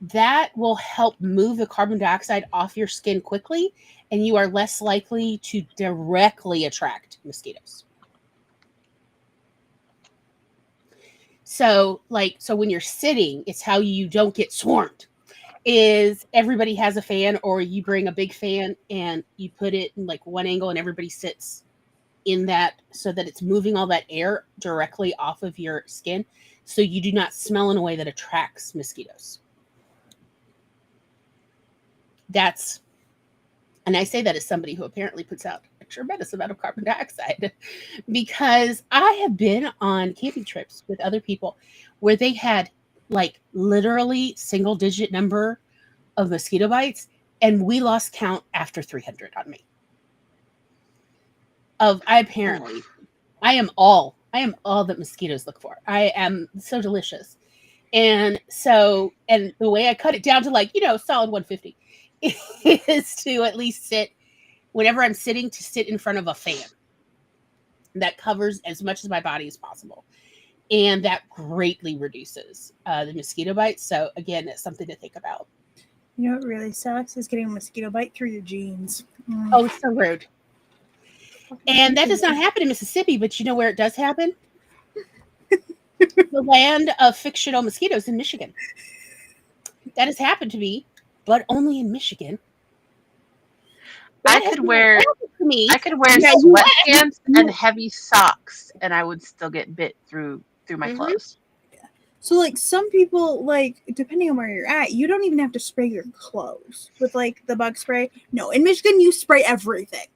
that will help move the carbon dioxide off your skin quickly, and you are less likely to directly attract mosquitoes. So when you're sitting, it's how you don't get swarmed. Is everybody has a fan, or you bring a big fan and you put it in like one angle and everybody sits in that so that it's moving all that air directly off of your skin so you do not smell in a way that attracts mosquitoes. And I say that as somebody who apparently puts out a tremendous amount of carbon dioxide because I have been on camping trips with other people where they had like literally single digit number of mosquito bites And we lost count after 300 on me. I am all that mosquitoes look for. I am so delicious. And the way I cut it down to like, solid 150 is to at least sit whenever I'm sitting to sit in front of a fan that covers as much of my body as possible. And that greatly reduces the mosquito bites. So again, it's something to think about. You know what really sucks is getting a mosquito bite through your jeans. Oh, it's so rude. And that does not happen in Mississippi, but you know where it does happen? The land of fictional mosquitoes in Michigan. That has happened to me, but only in Michigan. I could wear Yeah, sweatpants and heavy socks, and I would still get bit through my clothes. So, like, some people, like, depending on where you're at, you don't even have to spray your clothes with, like, the bug spray. No, in Michigan, you spray everything.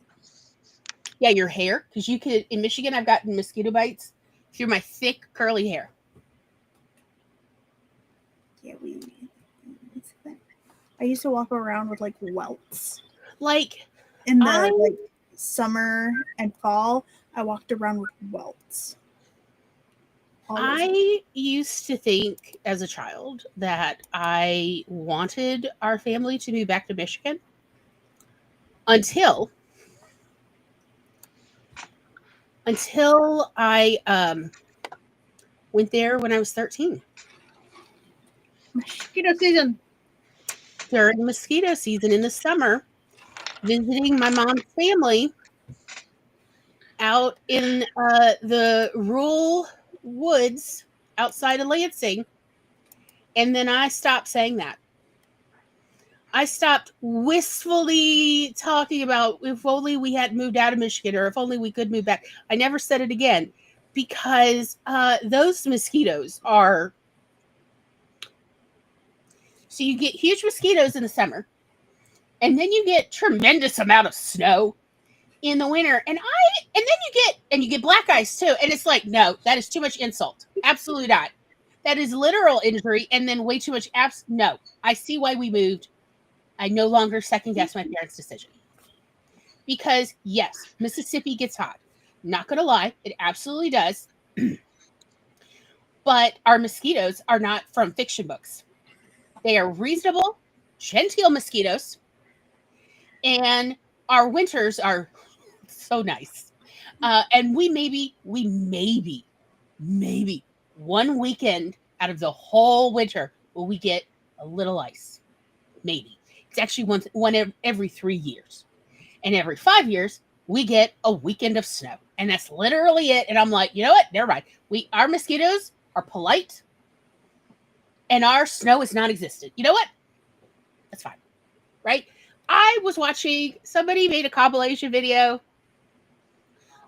Yeah, your hair. Because you could, in Michigan, I've gotten mosquito bites through my thick, curly hair. Yeah, I used to walk around with, like, welts. Like, in the summer and fall, I walked around with welts. I used to think as a child that I wanted our family to move back to Michigan until I went there when I was 13. Mosquito season. During mosquito season in the summer, visiting my mom's family out in the rural woods outside of Lansing. And then I stopped saying that. I stopped wistfully talking about if only we had moved out of Michigan or if only we could move back. I never said it again because those mosquitoes are. So you get huge mosquitoes in the summer, and then you get tremendous amount of snow in the winter, and then you get black ice too. And it's like, no, that is too much insult. Absolutely not. That is literal injury, and then way too much no. I see why we moved. I no longer second guess my parents' decision. Because, yes, Mississippi gets hot. Not going to lie, it absolutely does. But our mosquitoes are not from fiction books. They are reasonable, genteel mosquitoes. And our winters are so nice. And we maybe 1 weekend out of the whole winter will we get a little ice. Maybe. It's actually one every 3 years. And every 5 years, we get a weekend of snow. And that's literally it. And I'm like, you know what? Never mind. Our mosquitoes are polite. And our snow is non-existent. You know what? That's fine. Right? I was watching, somebody made a compilation video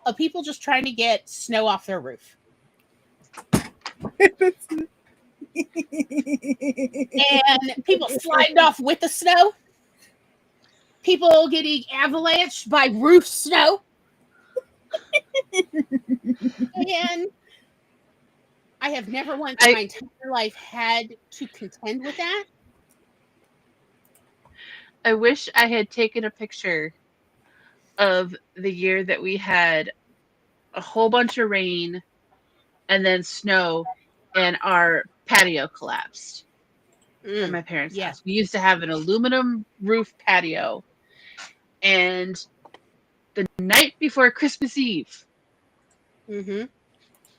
of people just trying to get snow off their roof. And people sliding off with the snow. People getting avalanched by roof snow. And I have never once in my entire life had to contend with that. I wish I had taken a picture of the year that we had a whole bunch of rain and then snow and our patio collapsed at my parents' house. We used to have an aluminum roof patio. And the night before Christmas Eve,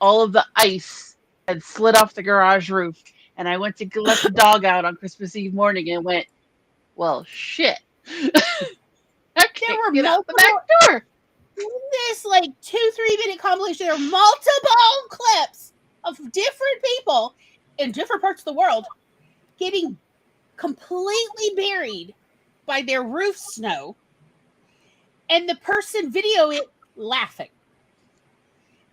all of the ice had slid off the garage roof. And I went to let the dog out on Christmas Eve morning and went, well, shit. I can't get out the back door. This like 2-3 minute compilation, there are multiple clips of different people in different parts of the world getting completely buried by their roof snow, and the person video it laughing.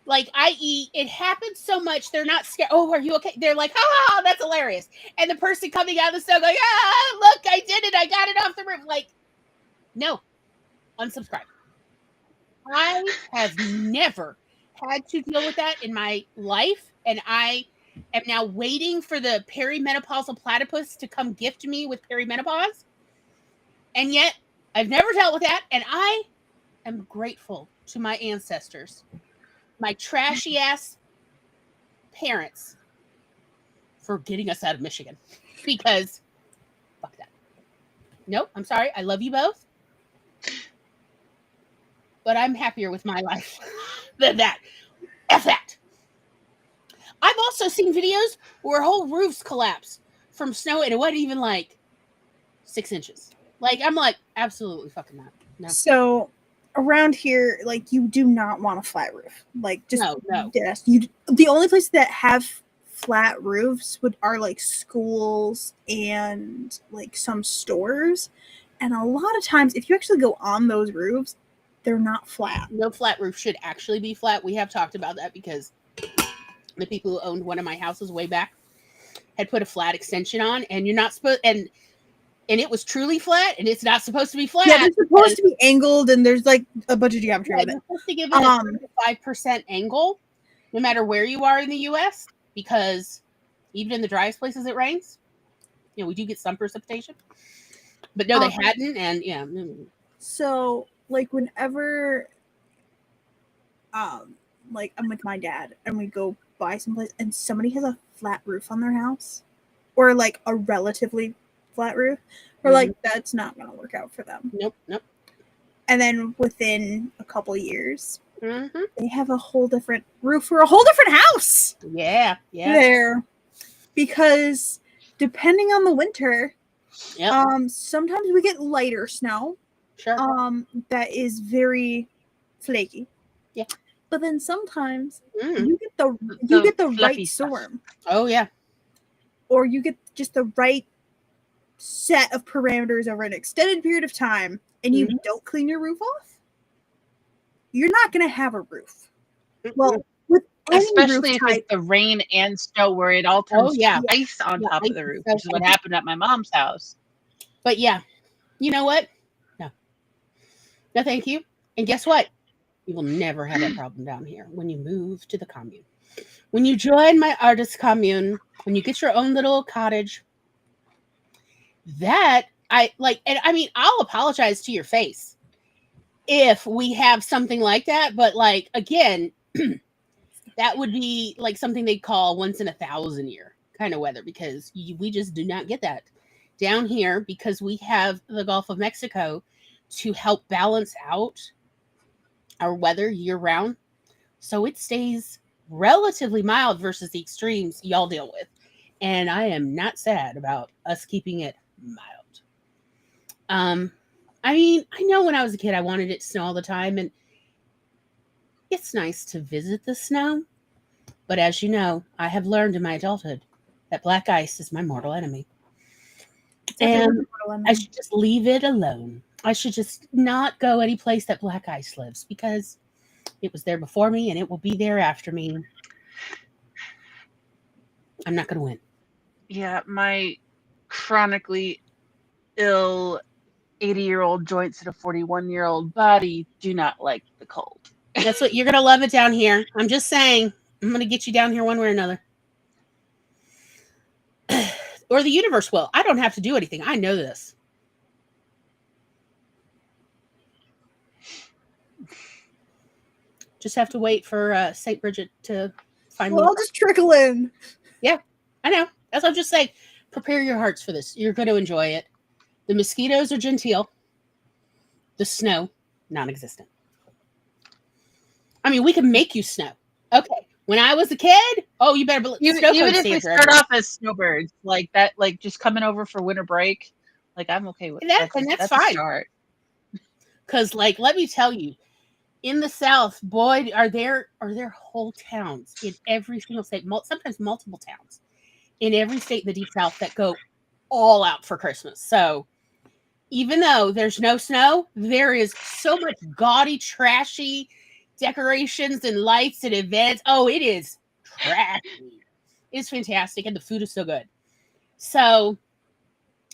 Like, i.e., it happens so much, they're not scared. Oh, are you okay? They're like, ah, that's hilarious. And the person coming out of the snow going, ah, look, I did it. I got it off the roof. Like, no, unsubscribe. I have never had to deal with that in my life, and I am now waiting for the perimenopausal platypus to come gift me with perimenopause. And yet, I've never dealt with that. And I am grateful to my ancestors, my trashy ass parents, for getting us out of Michigan. Because, fuck that. Nope, I'm sorry. I love you both. But I'm happier with my life than that. F that. I've also seen videos where whole roofs collapse from snow and it wasn't even like 6 inches. Like, I'm like, absolutely fucking not. No. So around here, like, you do not want a flat roof. Like, just No. yes, you. The only places that have flat roofs are like schools and like some stores. And a lot of times, if you actually go on those roofs, they're not flat. No flat roof should actually be flat. We have talked about that because the people who owned one of my houses way back had put a flat extension on, and you're not supposed and it was truly flat, and it's not supposed to be flat. Yeah, they're supposed to be angled, and there's like a bunch of geometry with it. You're supposed to give it a 5% angle, no matter where you are in the U.S., because even in the driest places it rains. You know, we do get some precipitation, but no, they hadn't, and yeah. So, like, whenever, like, I'm with my dad, and we go by someplace, and somebody has a flat roof on their house, or like a relatively flat roof, we're like, that's not gonna work out for them. Nope. And then within a couple years, Mm-hmm. they have a whole different roof for a whole different house. Yeah. There, because depending on the winter, sometimes we get lighter snow. Sure. That is very flaky. Yeah. But then sometimes you get the right storm. Oh yeah. Or you get just the right set of parameters over an extended period of time, and you don't clean your roof off, you're not going to have a roof. Well, with especially if it's the rain and snow where it all turns ice on top of the roof, which is what happened at my mom's house. But yeah, you know what? No, thank you. And guess what? You will never have that problem down here when you move to the commune. When you join my artist commune, when you get your own little cottage, that I like, and I mean, I'll apologize to your face if we have something like that, but like, again, that would be like something they'd call once in 1,000 year kind of weather, because we just do not get that down here, because we have the Gulf of Mexico to help balance out our weather year round. So it stays relatively mild versus the extremes y'all deal with. And I am not sad about us keeping it mild. I mean, I know when I was a kid, I wanted it to snow all the time, and it's nice to visit the snow. But as you know, I have learned in my adulthood that black ice is my mortal enemy. And I should just leave it alone. I should just not go any place that black ice lives, because it was there before me and it will be there after me. I'm not going to win. Yeah, my chronically ill 80-year-old joints and a 41-year-old body do not like the cold. That's what you're going to love it down here. I'm just saying, I'm going to get you down here one way or another. Or the universe will. I don't have to do anything. I know this. Just have to wait for St. Bridget to find me. I'll just trickle in. Yeah, I know. That's what I'm just saying. Prepare your hearts for this. You're going to enjoy it. The mosquitoes are genteel. The snow, non-existent. I mean, we can make you snow. Okay. When I was a kid, you better believe. Even if we start off as snowbirds, like that, like just coming over for winter break, like I'm okay with that. And that's fine. Because, like, let me tell you, in the South, boy, are there whole towns in every single state, sometimes multiple towns in every state in the Deep South that go all out for Christmas. So even though there's no snow, there is so much gaudy, trashy decorations and lights and events. Oh, it is trashy. It's fantastic, and the food is so good. So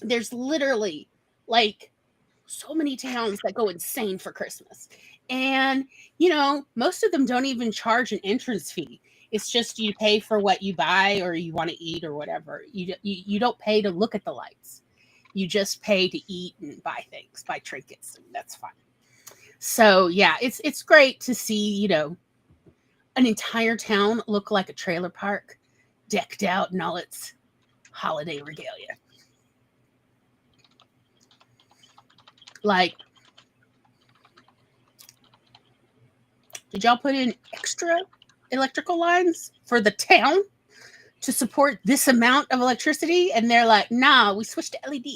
there's literally like so many towns that go insane for Christmas. And, you know, most of them don't even charge an entrance fee. It's just you pay for what you buy or you want to eat or whatever. You don't pay to look at the lights. You just pay to eat and buy things, buy trinkets, and that's fine. So yeah, it's great to see, an entire town look like a trailer park, decked out in all its holiday regalia. Like, did y'all put in extra electrical lines for the town to support this amount of electricity? And they're like, nah, we switched to LED.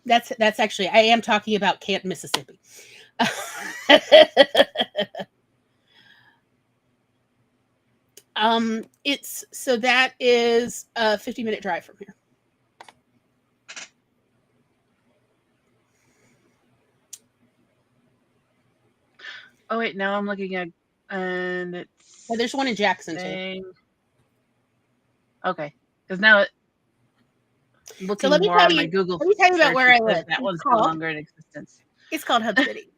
That's actually, I am talking about Canton, Mississippi. That is a 50-minute drive from here. Oh wait, now I'm looking at, and it's. Well, there's one in Jackson too. Okay, because now looking let me more tell on you, my Google. Let me tell you about where I live. That one's no longer in existence. It's called Hub City.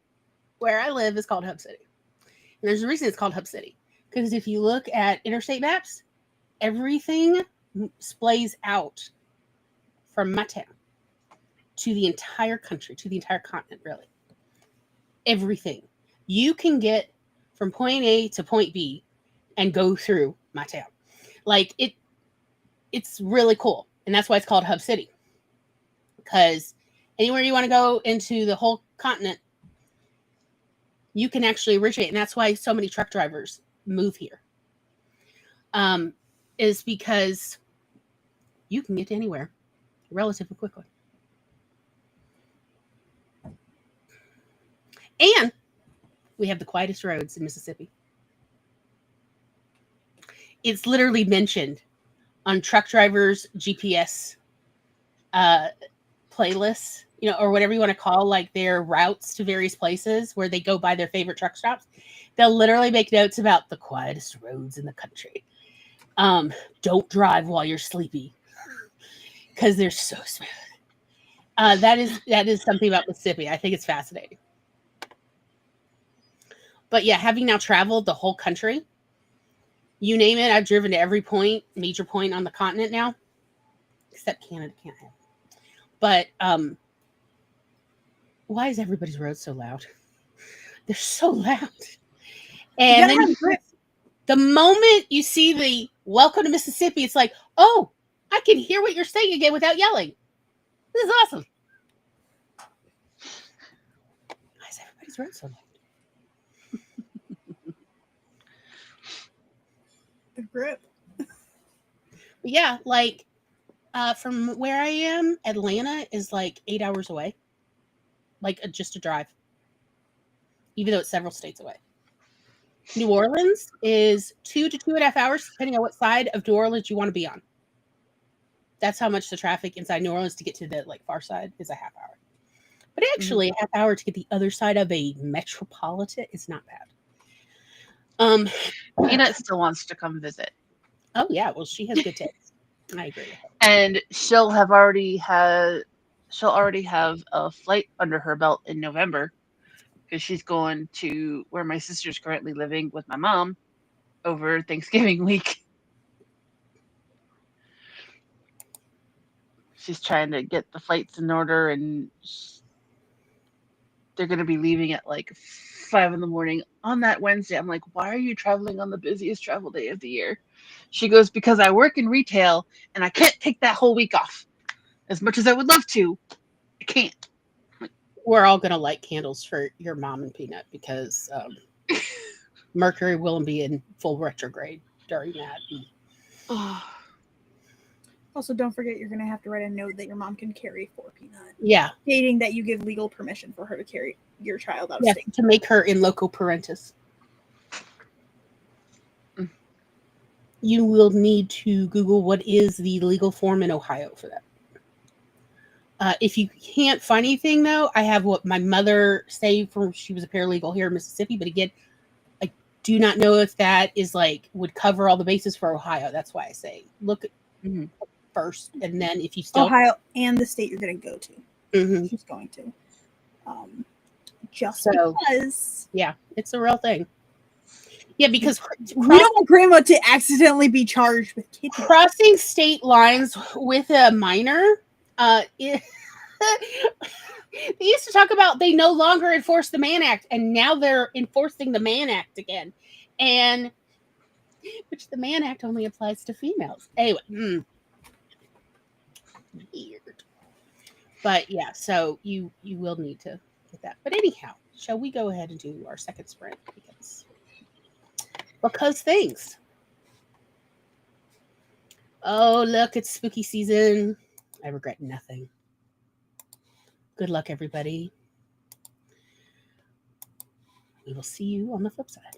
Where I live is called Hub City. And there's a reason it's called Hub City. Because if you look at interstate maps, everything splays out from my town to the entire country, to the entire continent, really. Everything. You can get from point A to point B and go through my town. Like, it's really cool. And that's why it's called Hub City. Because anywhere you want to go into the whole continent, you can actually originate. And that's why so many truck drivers move here. Is because you can get to anywhere relatively quickly. And we have the quietest roads in Mississippi. It's literally mentioned on truck drivers' GPS playlists, or whatever you want to call like their routes to various places where they go by their favorite truck stops. They'll literally make notes about the quietest roads in the country. Don't drive while you're sleepy because they're so smooth. That is something about Mississippi. I think it's fascinating. But yeah, having now traveled the whole country, you name it, I've driven to every major point on the continent now, except Canada can't have it. But why is everybody's road so loud? They're so loud. And then the moment you see the welcome to Mississippi, it's like, oh, I can hear what you're saying again without yelling. This is awesome. Why is everybody's road so loud? The grip. Yeah, like from where I am, Atlanta is like 8 hours away. Like just a drive. Even though it's several states away. New Orleans is 2 to 2.5 hours, depending on what side of New Orleans you want to be on. That's how much the traffic inside New Orleans to get to the far side is a half hour. But actually, a half hour to get the other side of a metropolitan is not bad. Peanut still wants to come visit. Oh yeah, well she has good taste. I agree with her. And she'll already have a flight under her belt in November because she's going to where my sister's currently living with my mom over Thanksgiving week. She's trying to get the flights in order, and they're going to be leaving at 5 a.m. on that Wednesday. I'm like, why are you traveling on the busiest travel day of the year? She goes, because I work in retail and I can't take that whole week off. As much as I would love to, I can't. We're all going to light candles for your mom and Peanut because Mercury will be in full retrograde during that. Also, don't forget you're going to have to write a note that your mom can carry for Peanut. Yeah. Stating that you give legal permission for her to carry your child out of state. To make her in loco parentis. You will need to Google what is the legal form in Ohio for that. If you can't find anything, though, I have what my mother saved from. She was a paralegal here in Mississippi, but again, I do not know if that is would cover all the bases for Ohio. That's why I say look at first, and then if you still Ohio and the state you're going to go to, she's going to. Because yeah, it's a real thing. Yeah, because We don't want grandma to accidentally be charged with kidnapping. crossing state lines with a minor, they used to talk about they no longer enforce the Mann Act, and now they're enforcing the Mann Act again, and which the Mann Act only applies to females. Anyway, weird. But yeah, so you will need to get that. But anyhow, shall we go ahead and do our second sprint because things. Oh, look, it's spooky season. I regret nothing. Good luck, everybody. We will see you on the flip side.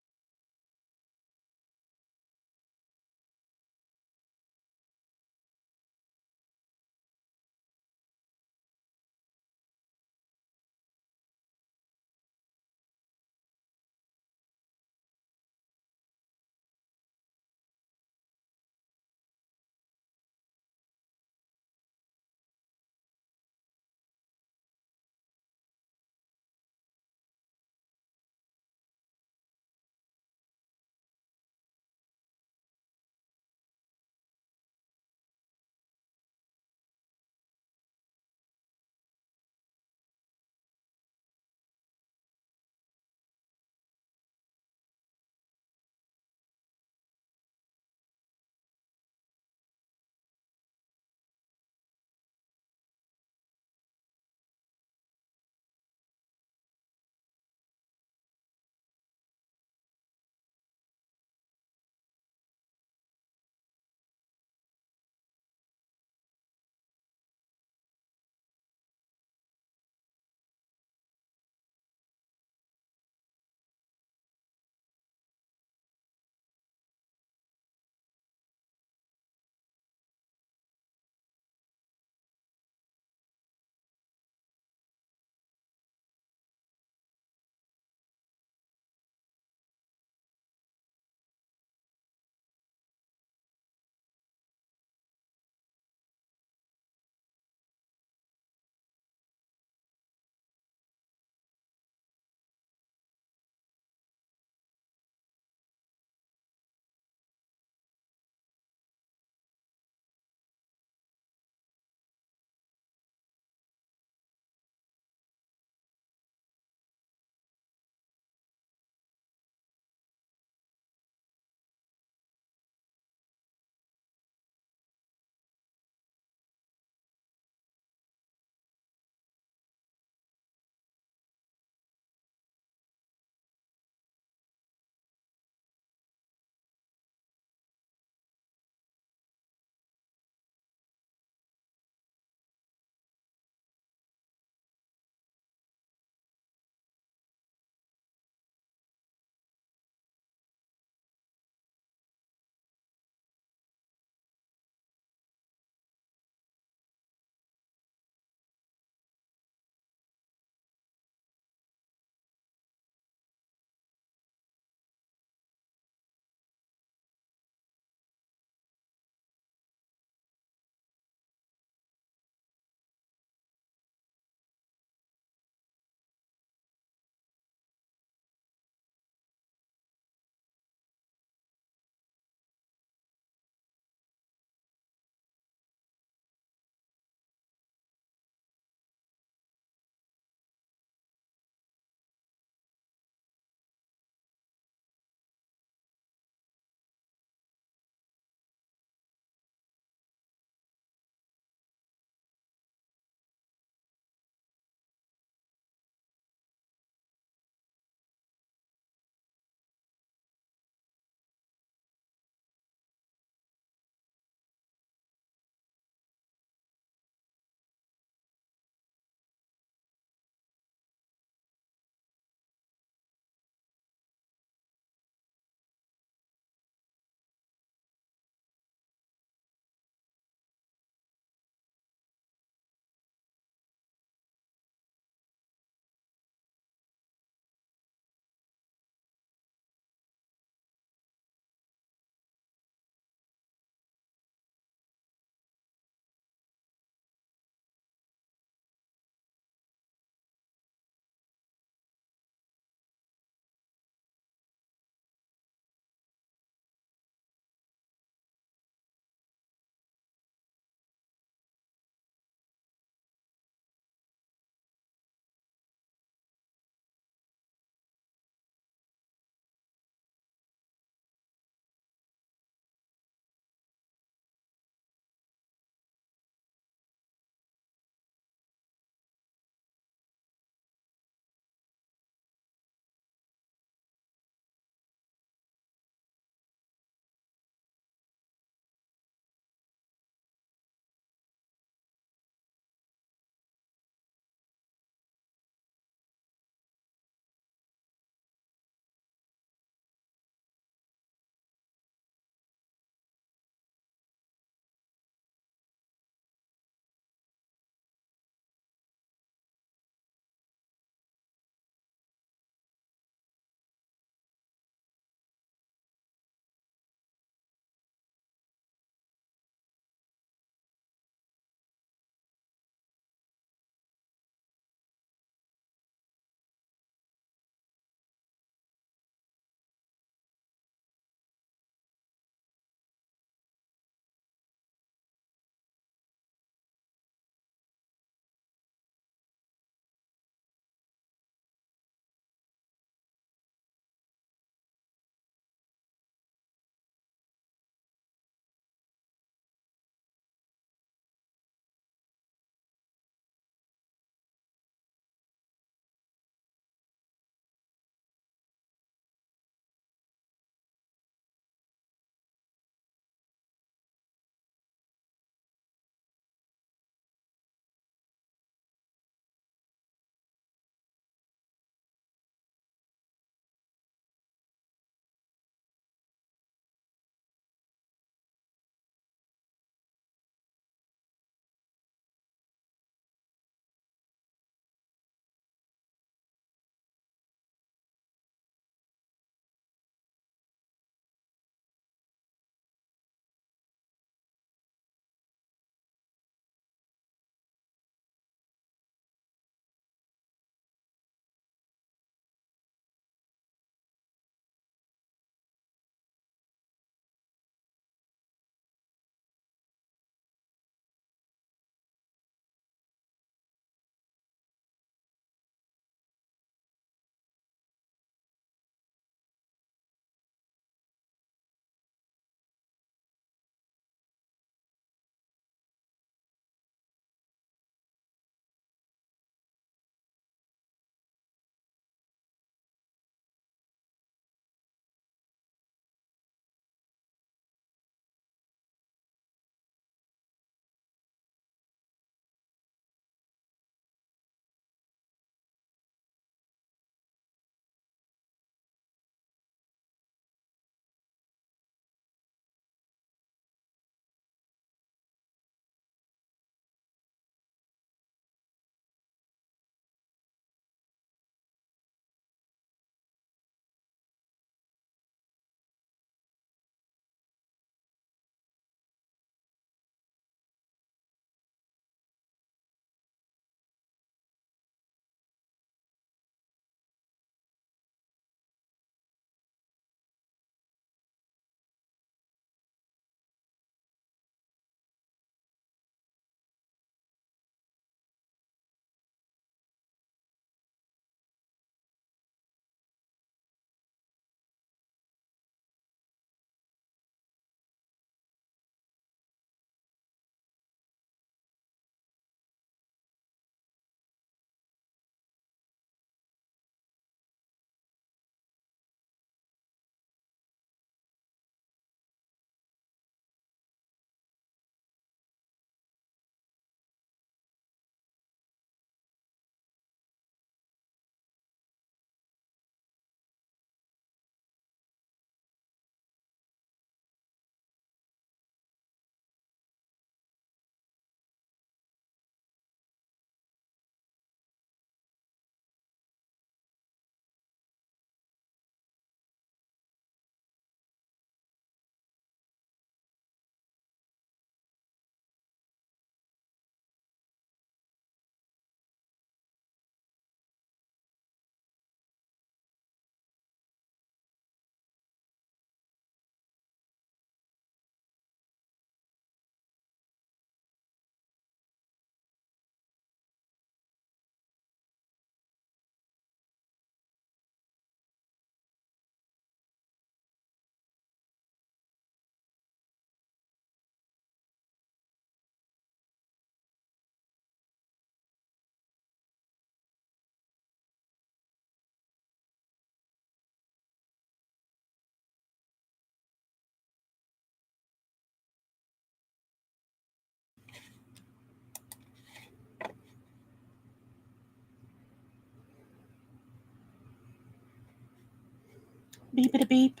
Beep-a-da beep.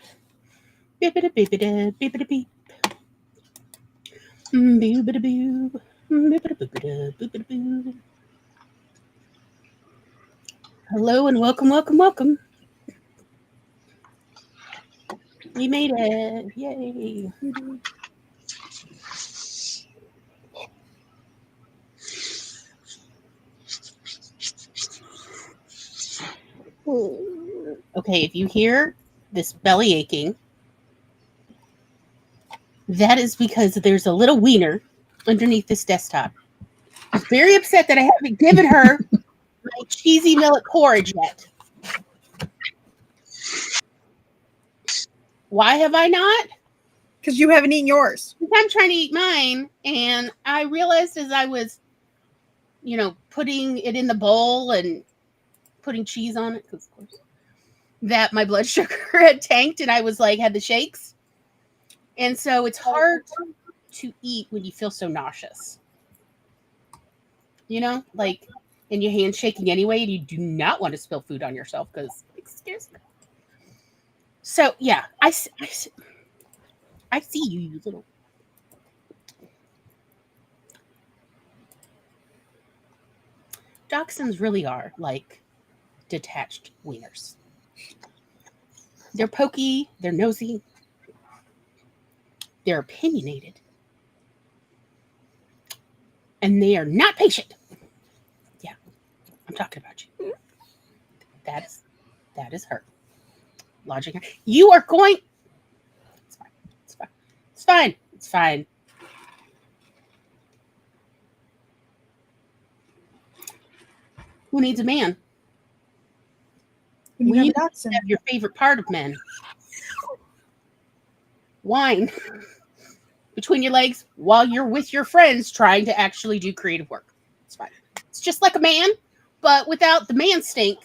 Beep-a-da beep-a-da beep-a-da beep. Beep-a-da boop. Beep-a-da boop-a-da boop-a-da boop. Hello and welcome, welcome, welcome. We made it. Yay. Okay, if you hear this belly aching, that is because there's a little wiener underneath this desktop. She's very upset that I haven't given her my cheesy millet porridge yet. Why have I not? Because you haven't eaten yours. I'm trying to eat mine, and I realized as I was, putting it in the bowl and putting cheese on it, because of course, that my blood sugar had tanked, and I was like, had the shakes. And so it's hard to eat when you feel so nauseous. Like, and your hand's shaking anyway, and you do not want to spill food on yourself because, excuse me. So, yeah, I see you, you little. Dachshunds really are like detached wieners. They're pokey, they're nosy, they're opinionated, and they are not patient. Yeah, I'm talking about you. That is her. Lodging her. You are going. It's fine. It's fine. It's fine. It's fine. Who needs a man? When you have a dachshund. Have your favorite part of men. Wine between your legs while you're with your friends trying to actually do creative work. It's fine. It's just like a man, but without the man stink.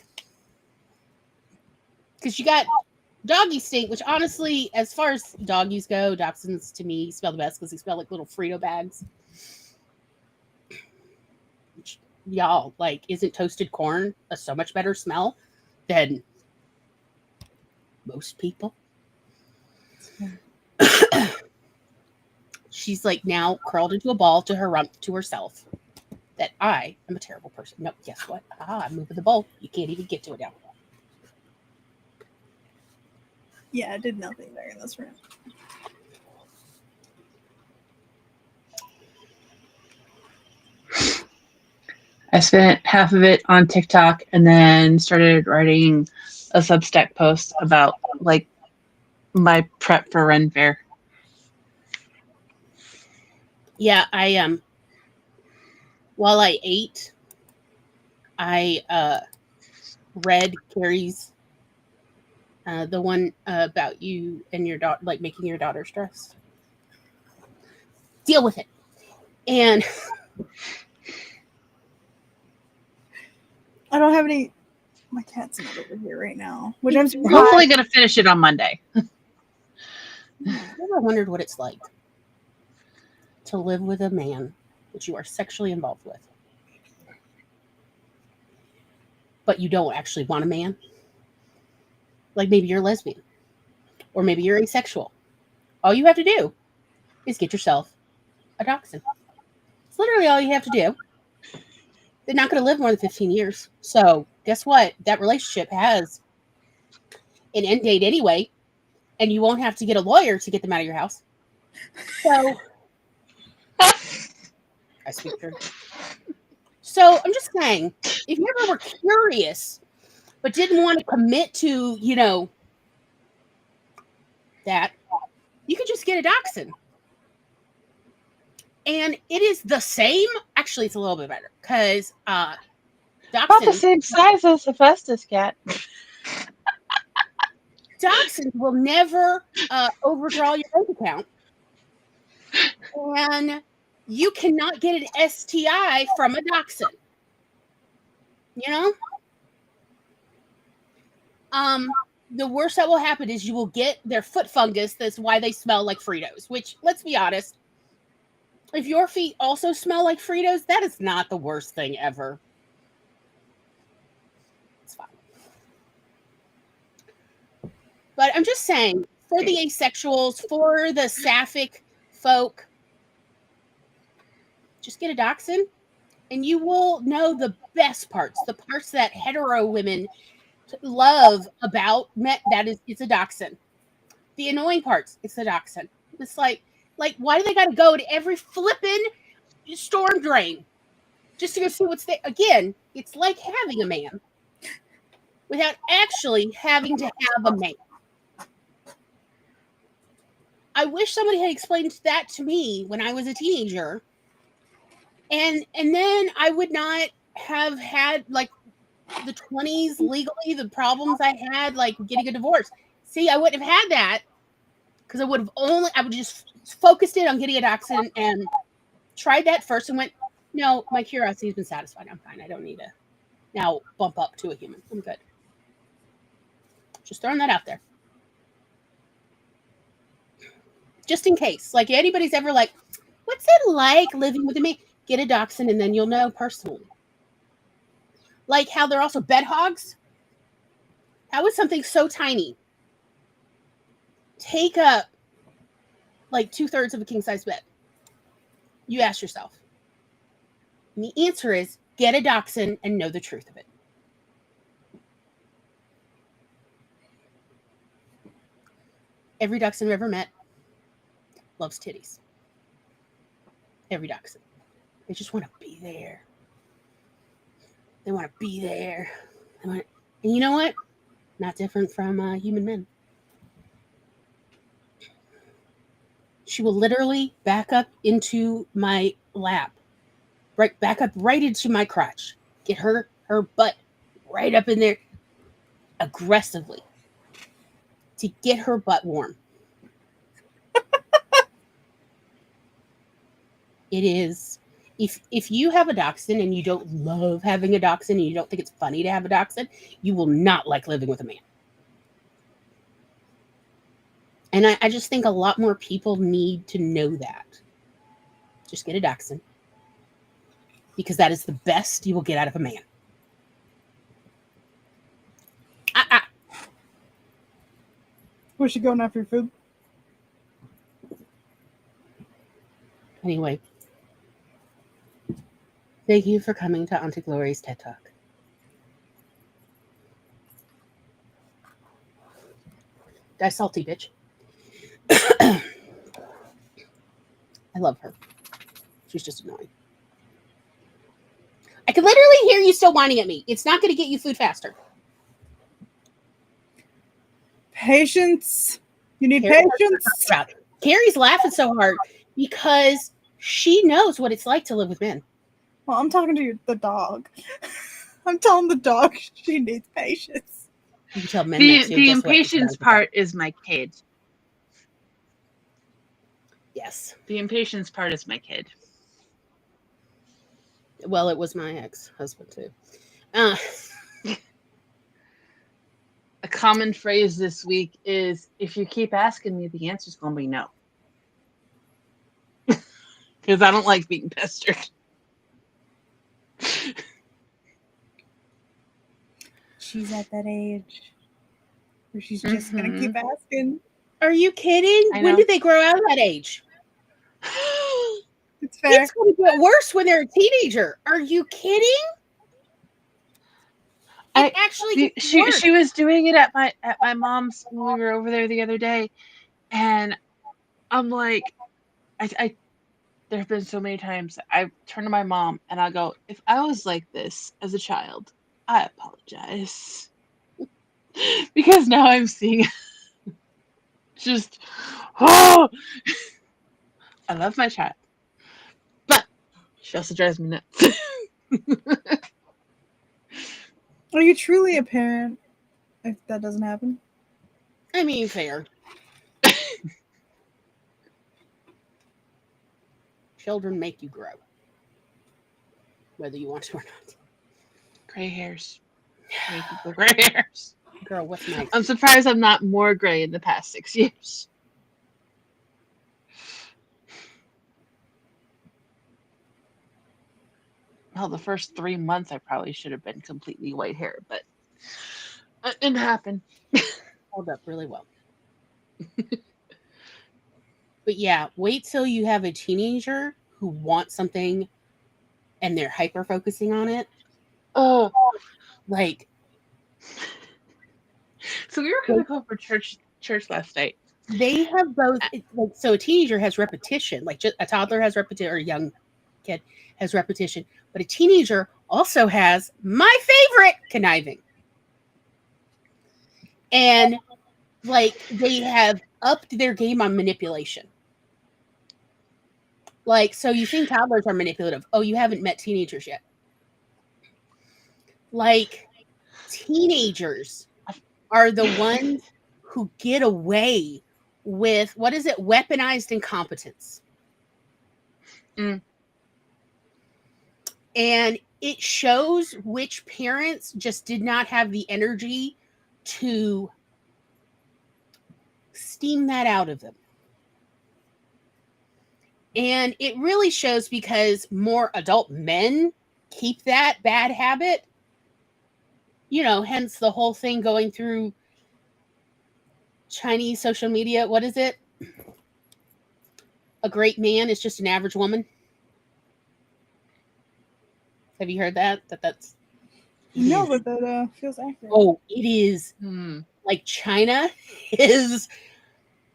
Because you got doggy stink, which honestly, as far as doggies go, dachshunds to me smell the best because they smell like little Frito bags. Which, y'all, like, isn't toasted corn a so much better smell than most people? She's like now curled into a ball to herself that I am a terrible person. No, guess what? I'm moving the bowl. You can't even get to it now. Yeah, I did nothing there in this room. I spent half of it on TikTok and then started writing a Substack post about like my prep for Ren Fair. Yeah, I while I ate, I read Carrie's the one about you and your daughter, like making your daughter stressed. Deal with it. And I don't have any. My cat's not over here right now, which I'm surprised. Hopefully going to finish it on Monday. I've never wondered what it's like to live with a man that you are sexually involved with, but you don't actually want a man. Like maybe you're a lesbian, or maybe you're asexual. All you have to do is get yourself a dachshund. It's literally all you have to do. They're not going to live more than 15 years. So guess what? That relationship has an end date anyway, and you won't have to get a lawyer to get them out of your house. So I speak truth. So I'm just saying, if you ever were curious but didn't want to commit to, that, you could just get a dachshund. And it is the same. Actually, it's a little bit better because About the same size as a Festus cat. Dachshunds will never overdraw your bank account. And you cannot get an STI from a dachshund. The worst that will happen is you will get their foot fungus. That's why they smell like Fritos, which, let's be honest, if your feet also smell like Fritos, that is not the worst thing ever. It's fine. But I'm just saying, for the asexuals, for the sapphic folk, just get a dachshund and you will know the best parts, the parts that hetero women love about that is it's a dachshund. The annoying parts, it's a dachshund. It's like why do they got to go to every flippin' storm drain just to go see what's there? Again, it's like having a man without actually having to have a man. I wish somebody had explained that to me when I was a teenager. And then I would not have had like the 20s legally, the problems I had, like getting a divorce. See, I wouldn't have had that because I would just focused in on getting a dachshund and tried that first and went, no, my curiosity's been satisfied. I'm fine. I don't need to now bump up to a human. I'm good. Just throwing that out there. Just in case. Like anybody's ever like, what's it like living with me? Get a dachshund and then you'll know personally. Like how they're also bed hogs. How is something so tiny take up like 2/3 of a king size bed? You ask yourself. And the answer is get a dachshund and know the truth of it. Every dachshund I've ever met loves titties. Every dachshund. They just want to be there. They want to be there. And you know what? Not different from human men. She will literally back up into my lap, back up right into my crotch, get her butt right up in there aggressively to get her butt warm. It is, if you have a dachshund and you don't love having a dachshund and you don't think it's funny to have a dachshund, you will not like living with a man. And I just think a lot more people need to know that. Just get a dachshund. Because that is the best you will get out of a man. Where's she going after food? Anyway. Thank you for coming to Auntie Glory's TED Talk. Die salty, bitch. I love her. She's just annoying. I can literally hear you still whining at me. It's not going to get you food faster. Patience. You need patience. Carrie's laughing so hard because she knows what it's like to live with men. Well, I'm talking to the dog. I'm telling the dog she needs patience. You can tell men the impatience part is my kid. Yes. The impatience part is my kid. Well, it was my ex-husband too. A common phrase this week is, if you keep asking me, the answer's going to be no. Because I don't like being pestered. She's at that age where she's just going to keep asking. Are you kidding? When did they grow out of that age? It's fair. It's going to get worse when they're a teenager. Are you kidding? She was doing it at my mom's when we were over there the other day, and I'm like, I there have been so many times I turn to my mom and I go, if I was like this as a child, I apologize. Because now I'm seeing just, oh, I love my child, but she also drives me nuts. Are you truly a parent if that doesn't happen? I mean, fair. Children make you grow, whether you want to or not. Gray hairs. Gray people, gray hairs. Girl, what's next? I'm surprised I'm not more gray in the past 6 years. Well, the first 3 months I probably should have been completely white hair, but it didn't happen. held up really well. But yeah, wait till you have a teenager who wants something and they're hyper focusing on it. Oh, Like, so we were coming home for church last night. they have both. Like, so a teenager has repetition, like just a toddler has repetition, or a young kid has repetition, but a teenager also has my favorite, conniving. And like they have upped their game on manipulation. Like, so you think toddlers are manipulative? Oh, you haven't met teenagers yet. Like, teenagers are the ones who get away with, what is it, weaponized incompetence. Mm. And it shows which parents just did not have the energy to steam that out of them. And it really shows because more adult men keep that bad habit. You know, hence the whole thing going through Chinese social media. What is it? A great man is just an average woman. Have you heard that? That's No, but that feels accurate. Oh, it is. Hmm. Like, China is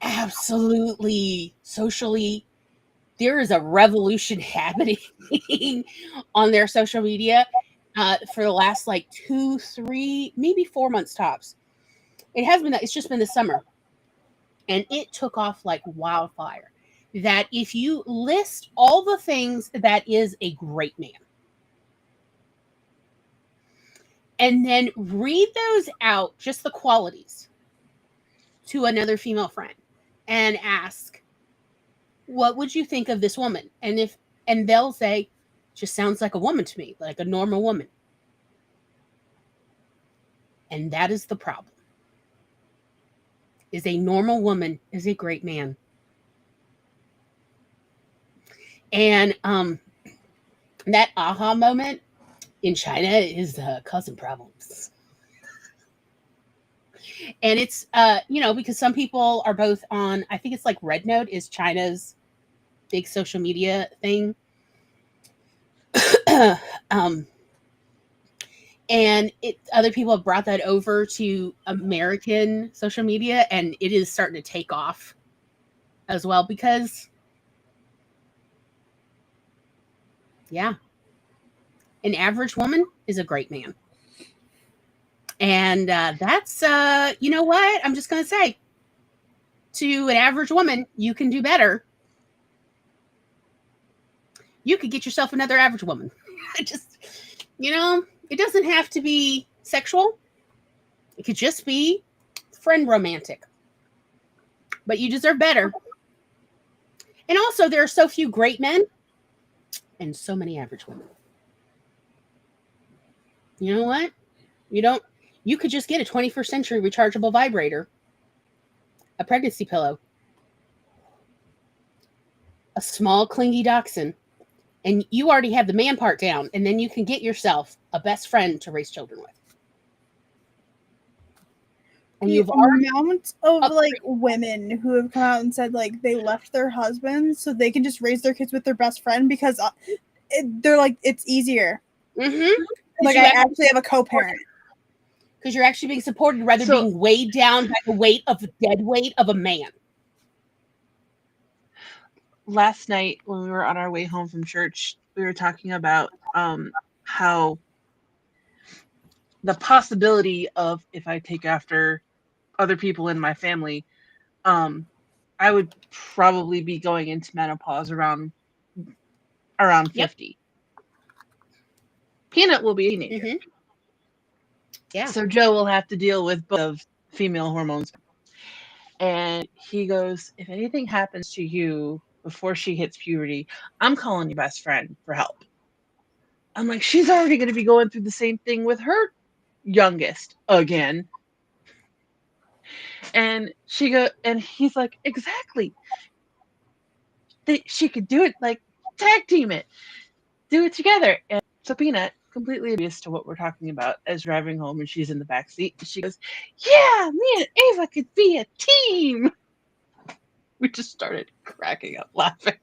absolutely socially, there is a revolution happening on their social media for the last like 2, 3, maybe 4 months tops. It has been, it's just been the summer. And it took off like wildfire. That if you list all the things that is a great man, and then read those out, just the qualities, to another female friend and ask, what would you think of this woman? And they'll say, just sounds like a woman to me, like a normal woman. And that is the problem. Is a normal woman is a great man. And that aha moment in China is causing problems. And it's because some people are both on, I think it's like Red Note is China's big social media thing. And other people have brought that over to American social media, and it is starting to take off as well because, yeah, an average woman is a great man. And that's, you know what? I'm just going to say, to an average woman, you can do better. You could get yourself another average woman. Just, it doesn't have to be sexual. It could just be friend romantic. But you deserve better. And also, there are so few great men and so many average women. You know what? You could just get a 21st century rechargeable vibrator, a pregnancy pillow, a small clingy dachshund, and you already have the man part down, and then you can get yourself a best friend to raise children with. And The you've already amount of like women who have come out and said like they left their husbands so they can just raise their kids with their best friend because they're like it's easier. Mm-hmm. Like I actually have a co-parent. Because you're actually being supported rather than being weighed down by the dead weight of a man. Last night when we were on our way home from church, we were talking about how the possibility of if I take after other people in my family, I would probably be going into menopause around 50. Yep. Peanut will be a teenager. Mm-hmm. Yeah. So Joe will have to deal with both female hormones. And he goes, if anything happens to you before she hits puberty, I'm calling your best friend for help. I'm like, she's already going to be going through the same thing with her youngest again. And he's like, exactly. She could do it, like tag team it, do it together. And so Peanut completely oblivious to what we're talking about as driving home and she's in the back seat. She goes, "Yeah, me and Ava could be a team." We just started cracking up laughing.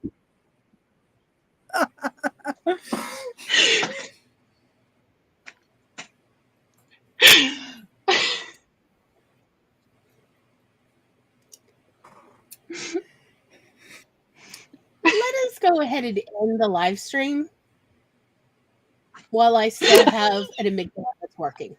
Let us go ahead and end the live stream while I still have an amygdala that's working.